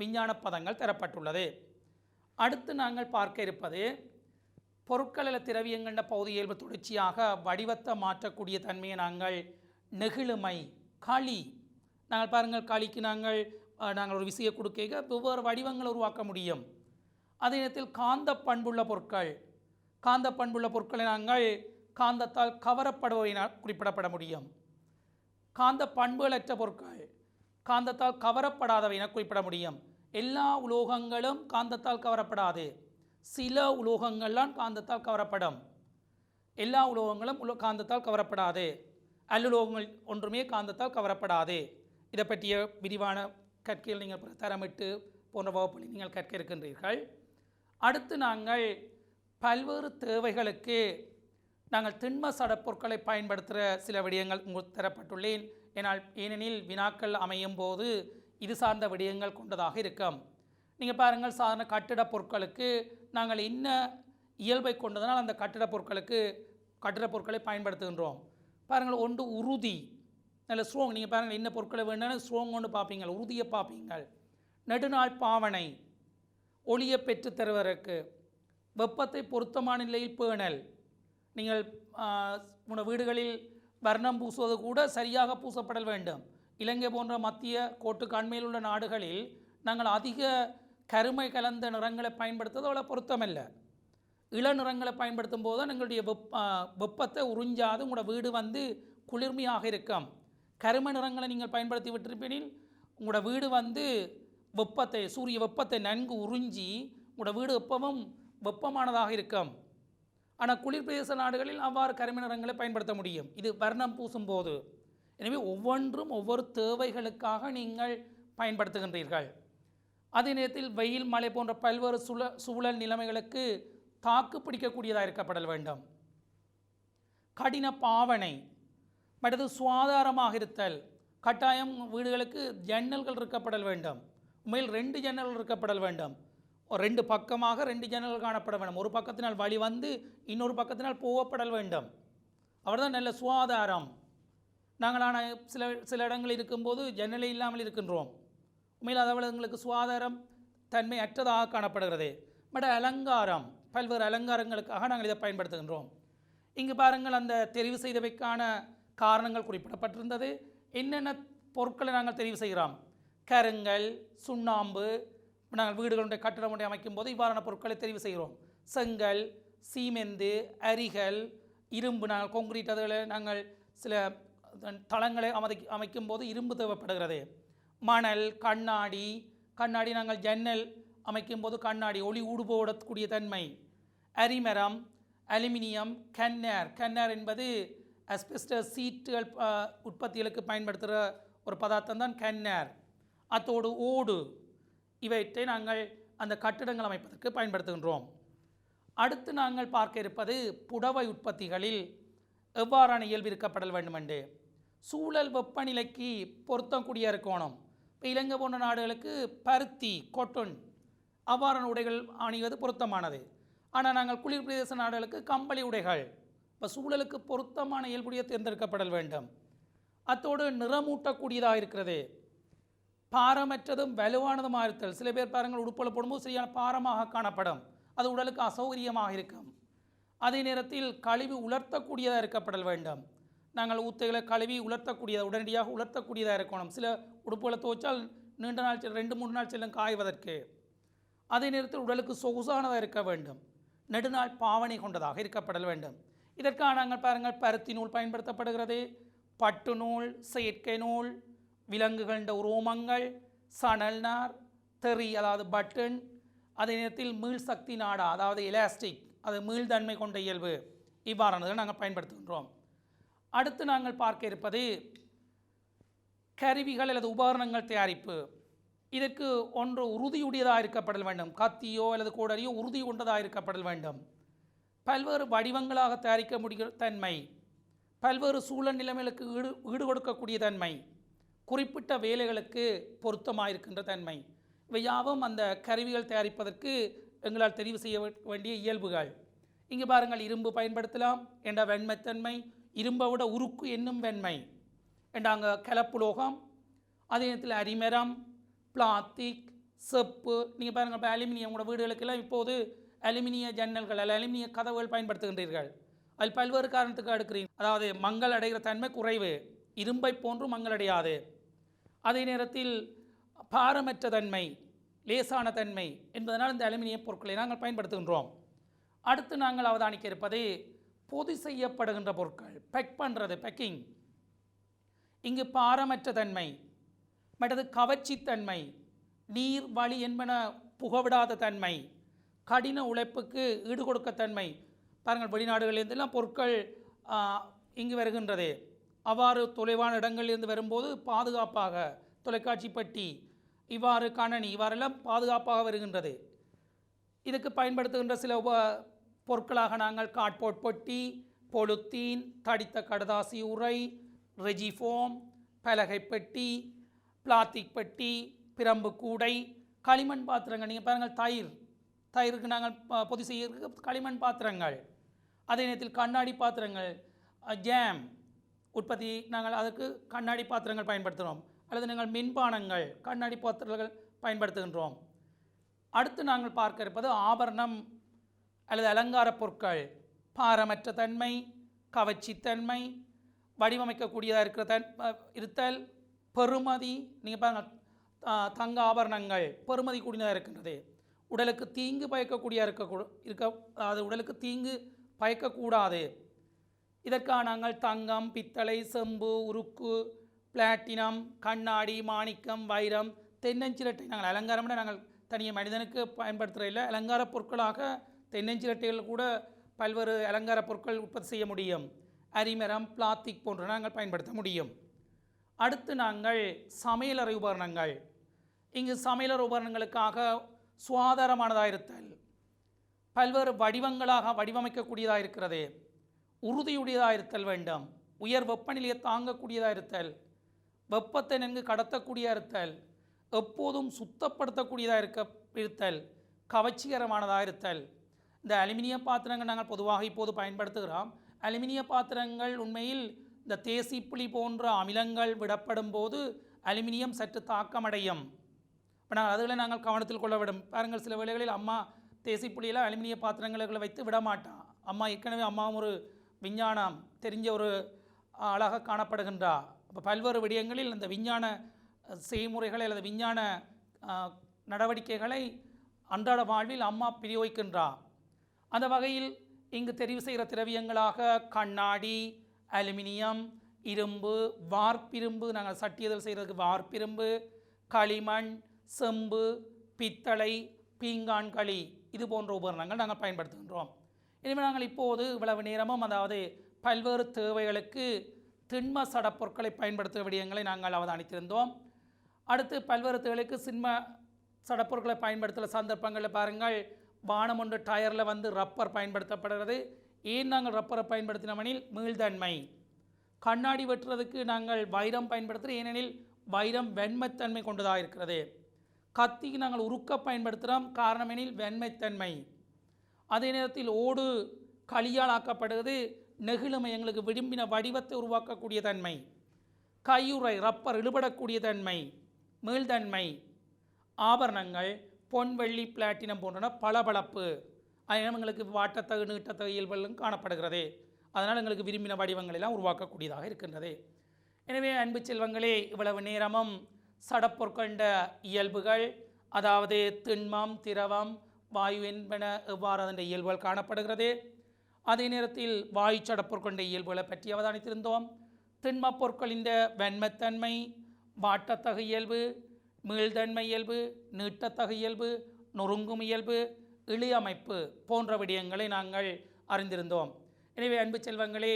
Speaker 1: விஞ்ஞான பதங்கள் தரப்பட்டுள்ளது. அடுத்து நாங்கள் பார்க்க இருப்பது பொருட்கள் அல்லது திரவியங்கள பகுதி இயல்பு தொடர்ச்சியாக வடிவத்தை மாற்றக்கூடிய தன்மையை நாங்கள் நெகிழுமை, களி. நாங்கள் பாருங்கள் களிக்கு நாங்கள் ஒரு விசையை கொடுக்க வெவ்வேறு வடிவங்களை உருவாக்க முடியும். அதே நேரத்தில் காந்த பண்புள்ள பொருட்களை நாங்கள் காந்தத்தால் கவரப்படுவதனால் குறிப்பிடப்பட முடியும். காந்த பண்புகளற்ற பொருட்கள் காந்தத்தால் கவரப்படாதவை என குறிப்பிட முடியும். எல்லா உலோகங்களும் காந்தத்தால் கவரப்படாது. சில உலோகங்கள்லாம் காந்தத்தால் கவரப்படும். எல்லா உலோகங்களும் காந்தத்தால் கவரப்படாது. அல்லுலோகங்கள் ஒன்றுமே காந்தத்தால் கவரப்படாது. இதை பற்றிய விரிவான கற்கையில் நீங்கள் தரமிட்டு போன்ற வகுப்புகளில் நீங்கள் கற்க இருக்கின்றீர்கள். அடுத்து நாங்கள் பல்வேறு தேவைகளுக்கு நாங்கள் திண்ம சடப்பொருட்களை பயன்படுத்துகிற சில விடயங்கள் தரப்பட்டுள்ளேன். ஏனெனில் வினாக்கள் அமையும் போது இது சார்ந்த விடயங்கள் கொண்டதாக இருக்கும். நீங்கள் பாருங்கள் சாதாரண கட்டிடப் பொருட்களுக்கு நாங்கள் என்ன இயல்பை கொண்டதனால் அந்த கட்டிடப் பொருட்களை பயன்படுத்துகின்றோம். பாருங்கள் ஒன்று உறுதி, நல்ல ஸ்ட்ரோங். நீங்கள் பாருங்கள் என்ன பொருட்களை வேண்டாலும் ஸ்ட்ரோங் ஒன்று பார்ப்பீங்கள், உறுதியை பார்ப்பீங்கள். நெடுநாள் பாவனை, ஒளியை பெற்று தருவதற்கு. வெப்பத்தை பொருத்தமான நிலையில் பேணல். நீங்கள் வீடுகளில் வர்ணம் பூசுவது கூட சரியாக பூசப்படல் வேண்டும். இலங்கை போன்ற மத்திய கோட்டுக்கு அண்மையில் உள்ள நாடுகளில் நாங்கள் அதிக கருமை கலந்த நிறங்களை பயன்படுத்துவது அவ்வளோ பொருத்தமல்ல. இள நிறங்களை பயன்படுத்தும் போது எங்களுடைய வெப்பத்தை உறிஞ்சாது உங்களோட வீடு குளிர்மையாக இருக்கும். கருமை நிறங்களை நீங்கள் பயன்படுத்தி விட்டிருப்பீனில் உங்களோட வீடு சூரிய வெப்பத்தை நன்கு உறிஞ்சி உங்களோட வீடு எப்பவும் வெப்பமானதாக இருக்கும். ஆனால் குளிர் பிரதேச நாடுகளில் அவ்வாறு கருமை நிறங்களை பயன்படுத்த முடியும், இது வர்ணம் பூசும்போது. எனவே ஒவ்வொன்றும் ஒவ்வொரு தேவைகளுக்காக நீங்கள் பயன்படுத்துகின்றீர்கள். அதே நேரத்தில் வெயில், மழை போன்ற பல்வேறு சூழல் நிலைமைகளுக்கு தாக்கு பிடிக்கக்கூடியதாக இருக்கப்படல் வேண்டும். கடின பாவனை மற்றது சுகாதாரமாக இருத்தல். கட்டாயம் வீடுகளுக்கு ஜன்னல்கள் இருக்கப்படல் வேண்டும். உண்மையில் 2 ஜன்னல்கள் இருக்கப்படல் வேண்டும். 2 பக்கமாக 2 ஜன்னல்கள் காணப்பட வேண்டும். ஒரு பக்கத்தினால் வழி இன்னொரு பக்கத்தினால் போகப்படல் வேண்டும். அவர்தான் நல்ல சுகாதாரம். நாங்களான சில இடங்களில் இருக்கும்போது ஜன்னலே இல்லாமல் இருக்கின்றோம். உண்மையில் அதாவது எங்களுக்கு சுகாதாரம் தன்மை அற்றதாக காணப்படுகிறது. அலங்காரம், பல்வேறு அலங்காரங்களுக்காக நாங்கள் இதை பயன்படுத்துகின்றோம். இங்கு பாருங்கள் அந்த தெரிவு செய்தவைக்கான காரணங்கள் குறிப்பிடப்பட்டிருந்தது. என்னென்ன பொருட்களை நாங்கள் தெரிவு செய்கிறோம்? கருங்கல், சுண்ணாம்பு. நாங்கள் வீடுகளுடைய கட்டிடம் ஒன்றை அமைக்கும் போது இவ்வாறான பொருட்களை தெரிவு செய்கிறோம். செங்கல், சீமெந்து, அரிகள், இரும்பு. நாங்கள் கான்கிரீட் அதில் நாங்கள் சில தளங்களை அமைக்கும் போது இரும்பு தேவைப்படுகிறது. மணல், கண்ணாடி நாங்கள் ஜன்னல் அமைக்கும் போது கண்ணாடி, ஒளி ஊடுபோடக்கூடிய தன்மை. அரிமரம், அலுமினியம், கண்ணார் என்பது அஸ்பெஸ்டஸ் சீட்டுகள் உற்பத்திகளுக்கு பயன்படுத்துகிற ஒரு பதார்த்தம் தான் கண்ணார். அத்தோடு ஓடு, இவற்றை நாங்கள் அந்த கட்டிடங்கள் அமைப்பதற்கு பயன்படுத்துகின்றோம். அடுத்து நாங்கள் பார்க்க இருப்பது புடவை உற்பத்திகளில் எவ்வாறான இயல்பு இருக்கப்படல் வேண்டுமென்று. சூழல் வெப்பநிலைக்கு பொருத்தக்கூடிய இருக்கணும். இப்போ இலங்கை போன்ற நாடுகளுக்கு பருத்தி, கொட்டன் அவ்வாறான உடைகள் அணிவது பொருத்தமானது. ஆனால் நாங்கள் குளிர் பிரதேச நாடுகளுக்கு கம்பளி உடைகள். இப்போ சூழலுக்கு பொருத்தமான இயல்புடைய தேர்ந்தெடுக்கப்படல் வேண்டும். அத்தோடு நிறமூட்டக்கூடியதாக இருக்கிறது. பாரமற்றதும் வலுவானதுமாக இருத்தல். சில பேர் பாருங்கள் உடுப்பலை போடும்போது சரியான பாரமாக காணப்படும், அது உடலுக்கு அசௌகரியமாக இருக்கும். அதே நேரத்தில் கழுவி உலர்த்தக்கூடியதாக இருக்கப்படல் வேண்டும். நாங்கள் ஊத்தைகளை கழுவி உலர்த்தக்கூடியதாக உடனடியாக உலர்த்தக்கூடியதாக இருக்கணும். சில உடுப்புகளை துவைச்சால் நீண்ட நாள் 2-3 நாள் செல்லும் காய்வதற்கு. அதே நேரத்தில் உடலுக்கு சொகுசானதாக இருக்க வேண்டும். நெடுநாள் பாவனை கொண்டதாக இருக்கப்படல் வேண்டும். இதற்காக நாங்கள் பாருங்கள், பருத்தி நூல் பயன்படுத்தப்படுகிறது, பட்டு நூல், செயற்கை நூல், விலங்குகளின் உரோமங்கள், சணல் நார், தெறி அதாவது பட்டன், அதே நேரத்தில் மீள் சக்தி நாடா அதாவது எலாஸ்டிக், அது மீள்தன்மை கொண்ட இயல்பு, இவ்வாறானதை நாங்கள் பயன்படுத்துகின்றோம். அடுத்து நாங்கள் பார்க்க இருப்பது கருவிகள் அல்லது உபகரணங்கள் தயாரிப்பு. இதற்கு ஒன்று உறுதியுடையதாக இருக்கப்படல் வேண்டும். கத்தியோ அல்லது கோடரியோ உறுதி கொண்டதாக இருக்கப்படல் வேண்டும். பல்வேறு வடிவங்களாக தயாரிக்க முடிகிற தன்மை, பல்வேறு சூழல் நிலைமைகளுக்கு ஈடு கொடுக்கக்கூடிய தன்மை, குறிப்பிட்ட வேலைகளுக்கு பொருத்தமாக இருக்கின்ற தன்மை, இவை யாவும் அந்த கருவிகள் தயாரிப்பதற்கு எங்களால் தெரிவு செய்ய வேண்டிய இயல்புகள். இங்கே பாருங்கள், இரும்பு பயன்படுத்தலாம் என்ற வெண்மைத்தன்மை, இரும்பை விட உருக்கு என்னும் வெண்மை என்றாங்க கலப்புலோகம், அதே நேரத்தில் அரிமரம், பிளாஸ்டிக், செப்பு. நீங்கள் பாருங்கள், இப்போ அலுமினியம் உங்களோட வீடுகளுக்கெல்லாம் இப்போது அலுமினிய ஜன்னல்கள் அல்ல அலுமினிய கதவுகள் பயன்படுத்துகின்றீர்கள். அதில் பல்வேறு காரணத்துக்கு அடுக்கிறீங்க. அதாவது மங்கள் அடைகிற தன்மை குறைவு, இரும்பை போன்று மங்கள் அடையாது. அதே நேரத்தில் பாரமற்ற தன்மை, லேசான தன்மை என்பதனால் இந்த அலுமினிய பொருட்களை நாங்கள் பயன்படுத்துகின்றோம். அடுத்து நாங்கள் அவதானிக்க இருப்பது பொதி செய்யப்படுகின்ற பொருட்கள், பேக் பண்ணுறது, பேக்கிங். இங்கு பாரமற்ற தன்மை, மற்றது கவர்ச்சித்தன்மை, நீர் வழி என்பன புகவிடாத தன்மை, கடின உழைப்புக்கு ஈடுகொடுக்கத்தன்மை. பாருங்கள், வெளிநாடுகளிலிருந்தெல்லாம் பொருட்கள் இங்கு வருகின்றது. அவ்வாறு தொலைவான இடங்களிலிருந்து வரும்போது பாதுகாப்பாக தொலைக்காட்சி பெட்டி, இவ்வாறு கணனி, இவ்வாறெல்லாம் பாதுகாப்பாக வருகின்றது. இதுக்கு பயன்படுத்துகின்ற சில பொருட்களாக நாங்கள் கார்ட்போர்ட் பெட்டி, பொலுத்தீன், தடித்த கடதாசி உரை, ரெஜிஃபோம், பலகை பெட்டி, பிளாஸ்டிக் பெட்டி, பிரம்பு கூடை, களிமண் பாத்திரங்கள். நீங்கள் பாருங்கள், தயிருக்கு நாங்கள் பொதி செய்ய களிமண் பாத்திரங்கள், அதே நேரத்தில் கண்ணாடி பாத்திரங்கள், ஜாம் உற்பத்தி நாங்கள் அதற்கு கண்ணாடி பாத்திரங்கள் பயன்படுத்துகிறோம், அல்லது நாங்கள் மின்பானங்கள் கண்ணாடி பாத்திரங்கள் பயன்படுத்துகின்றோம். அடுத்து நாங்கள் பார்க்க இருப்பது ஆபரணம் அல்லது அலங்கார பொருட்கள். பாரமற்ற தன்மை, கவர்ச்சித்தன்மை, வடிவமைக்கக்கூடியதாக இருக்கிற இருத்தல், பெறுமதி. நீங்கள் பாருங்கள், தங்க ஆபரணங்கள் பெறுமதி கூடியதாக இருக்கின்றது. உடலுக்கு தீங்கு பயக்கக்கூடிய அதாவது உடலுக்கு தீங்கு பயக்கக்கூடாது. இதற்காக நாங்கள் தங்கம், பித்தளை, செம்பு, உருக்கு, பிளாட்டினம், கண்ணாடி, மாணிக்கம், வைரம், தென்னஞ்சிரட்டை. நாங்கள் அலங்காரம்னா நாங்கள் தனியாக மனிதனுக்கு பயன்படுத்துகிற இல்லை, அலங்கார பொருட்களாக தென்னஞ்சிரட்டைகள் கூட பல்வேறு அலங்கார பொருட்கள் உற்பத்தி செய்ய முடியும். அரிமரம், பிளாஸ்டிக் போன்ற நாங்கள் பயன்படுத்த முடியும். அடுத்து நாங்கள் சமையலறை உபகரணங்கள். இங்கு சமையலறை உபகரணங்களுக்காக சுகாதாரமானதாக இருத்தல், பல்வேறு வடிவங்களாக வடிவமைக்கக்கூடியதாக இருக்கிறது, உறுதியுடையதாக இருத்தல் வேண்டும், உயர் வெப்பநிலையை தாங்கக்கூடியதாக இருத்தல், வெப்பத்தை நன்கு கடத்தக்கூடியதாக இருத்தல், எப்போதும் சுத்தப்படுத்தக்கூடியதாக இருத்தல், கவர்ச்சிகரமானதாக இருத்தல். இந்த அலுமினிய பாத்திரங்கள் நாங்கள் பொதுவாக இப்போது பயன்படுத்துகிறோம். அலுமினிய பாத்திரங்கள் உண்மையில் இந்த தேசிப்புளி போன்ற அமிலங்கள் விடப்படும் போது அலுமினியம் சற்று தாக்கமடையும். இப்போ அதுகளை நாங்கள் கவனத்தில் கொள்ள விடும். பாருங்கள், சில வேளைகளில் அம்மா தேசிப்புளியில் அலுமினிய பாத்திரங்களை வைத்து விடமாட்டான். அம்மா ஏற்கனவே அம்மாவும் ஒரு விஞ்ஞானம் தெரிஞ்ச ஒரு அழகாக காணப்படுகின்றா. அப்போ பல்வேறு விடயங்களில் இந்த விஞ்ஞான செய்முறைகளை அல்லது விஞ்ஞான நடவடிக்கைகளை அன்றாட வாழ்வில் அம்மா பிரயோகிக்கின்றா. அந்த வகையில் இங்கு தெரிவு செய்கிற திரவியங்களாக கண்ணாடி, அலுமினியம், இரும்பு, வார்ப்பிரும்பு, நாங்கள் சட்டியதல் செய்கிறதுக்கு வார்ப்பிரும்பு, களிமண், செம்பு, பித்தளை, பீங்கான் களி, இது போன்ற உபகரணங்கள் நாங்கள் பயன்படுத்துகின்றோம். எனவே நாங்கள் இப்போது இவ்வளவு நேரமும் அதாவது பல்வேறு தேவைகளுக்கு திண்ம சடப்பொருட்களை பயன்படுத்துகிற விடயங்களை நாங்கள் அவதானித்திருந்தோம். அடுத்து பல்வேறு தேவைகளுக்கு சின்ம சடப்பொருட்களை பயன்படுத்துகிற சந்தர்ப்பங்களில் பாருங்கள், பானம் ஒன்று டயரில் வந்து ரப்பர் பயன்படுத்தப்படுகிறது. ஏன் நாங்கள் ரப்பரை பயன்படுத்தினோமெனில் மீள்தன்மை. கண்ணாடி வெட்டுறதுக்கு நாங்கள் வைரம் பயன்படுத்துகிறோம், ஏனெனில் வைரம் வெண்மைத்தன்மை கொண்டதாக இருக்கிறது. கத்திக்கு நாங்கள் உருக்க பயன்படுத்துகிறோம், காரணமெனில் வெண்மைத்தன்மை. அதே நேரத்தில் ஓடு களியால் ஆக்கப்படுகிறது, நெகிழுமை, எங்களுக்கு விரும்பின வடிவத்தை உருவாக்கக்கூடிய தன்மை. கையுறை ரப்பர் இழுபடக்கூடிய தன்மை, மீள்தன்மை. ஆபரணங்கள் பொன், வெள்ளி, பிளாட்டினம் போன்றன பளபளப்பு, அதனால் எங்களுக்கு வாட்டத்தகு நீட்டத்தகு இயல்புகளும் காணப்படுகிறது. அதனால் எங்களுக்கு விரும்பின வடிவங்கள் எல்லாம் உருவாக்கக்கூடியதாக இருக்கின்றது. எனவே அன்பு செல்வங்களே, இவ்வளவு நேரமும் சடப்பொருட்கண்ட இயல்புகள், அதாவது திண்மம், திரவம், வாயு என்பன எவ்வாறு அதன் இயல்புகள் காணப்படுகிறது, அதே நேரத்தில் வாயு சடப்பொருட்கண்ட இயல்புகளை பற்றி அவதானித்திருந்தோம். திண்ம பொருட்களின் வெண்மைத்தன்மை, வாட்டத்தகு இயல்பு, மீள்தன்மை இயல்பு, நீட்டத்தகு இயல்பு, நொறுங்கும் இயல்பு, இழியமைப்பு போன்ற விடயங்களை நாங்கள் அறிந்திருந்தோம். எனவே அன்பு செல்வங்களே,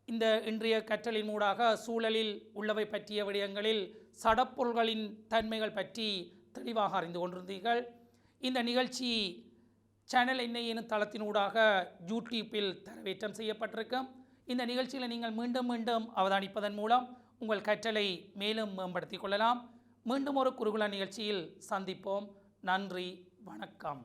Speaker 1: இந்த இன்றைய கற்றலின் ஊடாக சூழலில் உள்ளவை பற்றிய விடயங்களில் சடப்பொருள்களின் தன்மைகள் பற்றி தெளிவாக அறிந்து கொண்டிருந்தீர்கள். இந்த நிகழ்ச்சி சேனல் என்ன எனும் தளத்தினூடாக யூடியூப்பில் தரவேற்றம் செய்யப்பட்டிருக்கும். இந்த நிகழ்ச்சியில் நீங்கள் மீண்டும் மீண்டும் அவதானிப்பதன் மூலம் உங்கள் கற்றலை மேலும் மேம்படுத்திக் கொள்ளலாம். மீண்டும் ஒரு குருகுல நிகழ்ச்சியில் சந்திப்போம். நன்றி, வணக்கம்.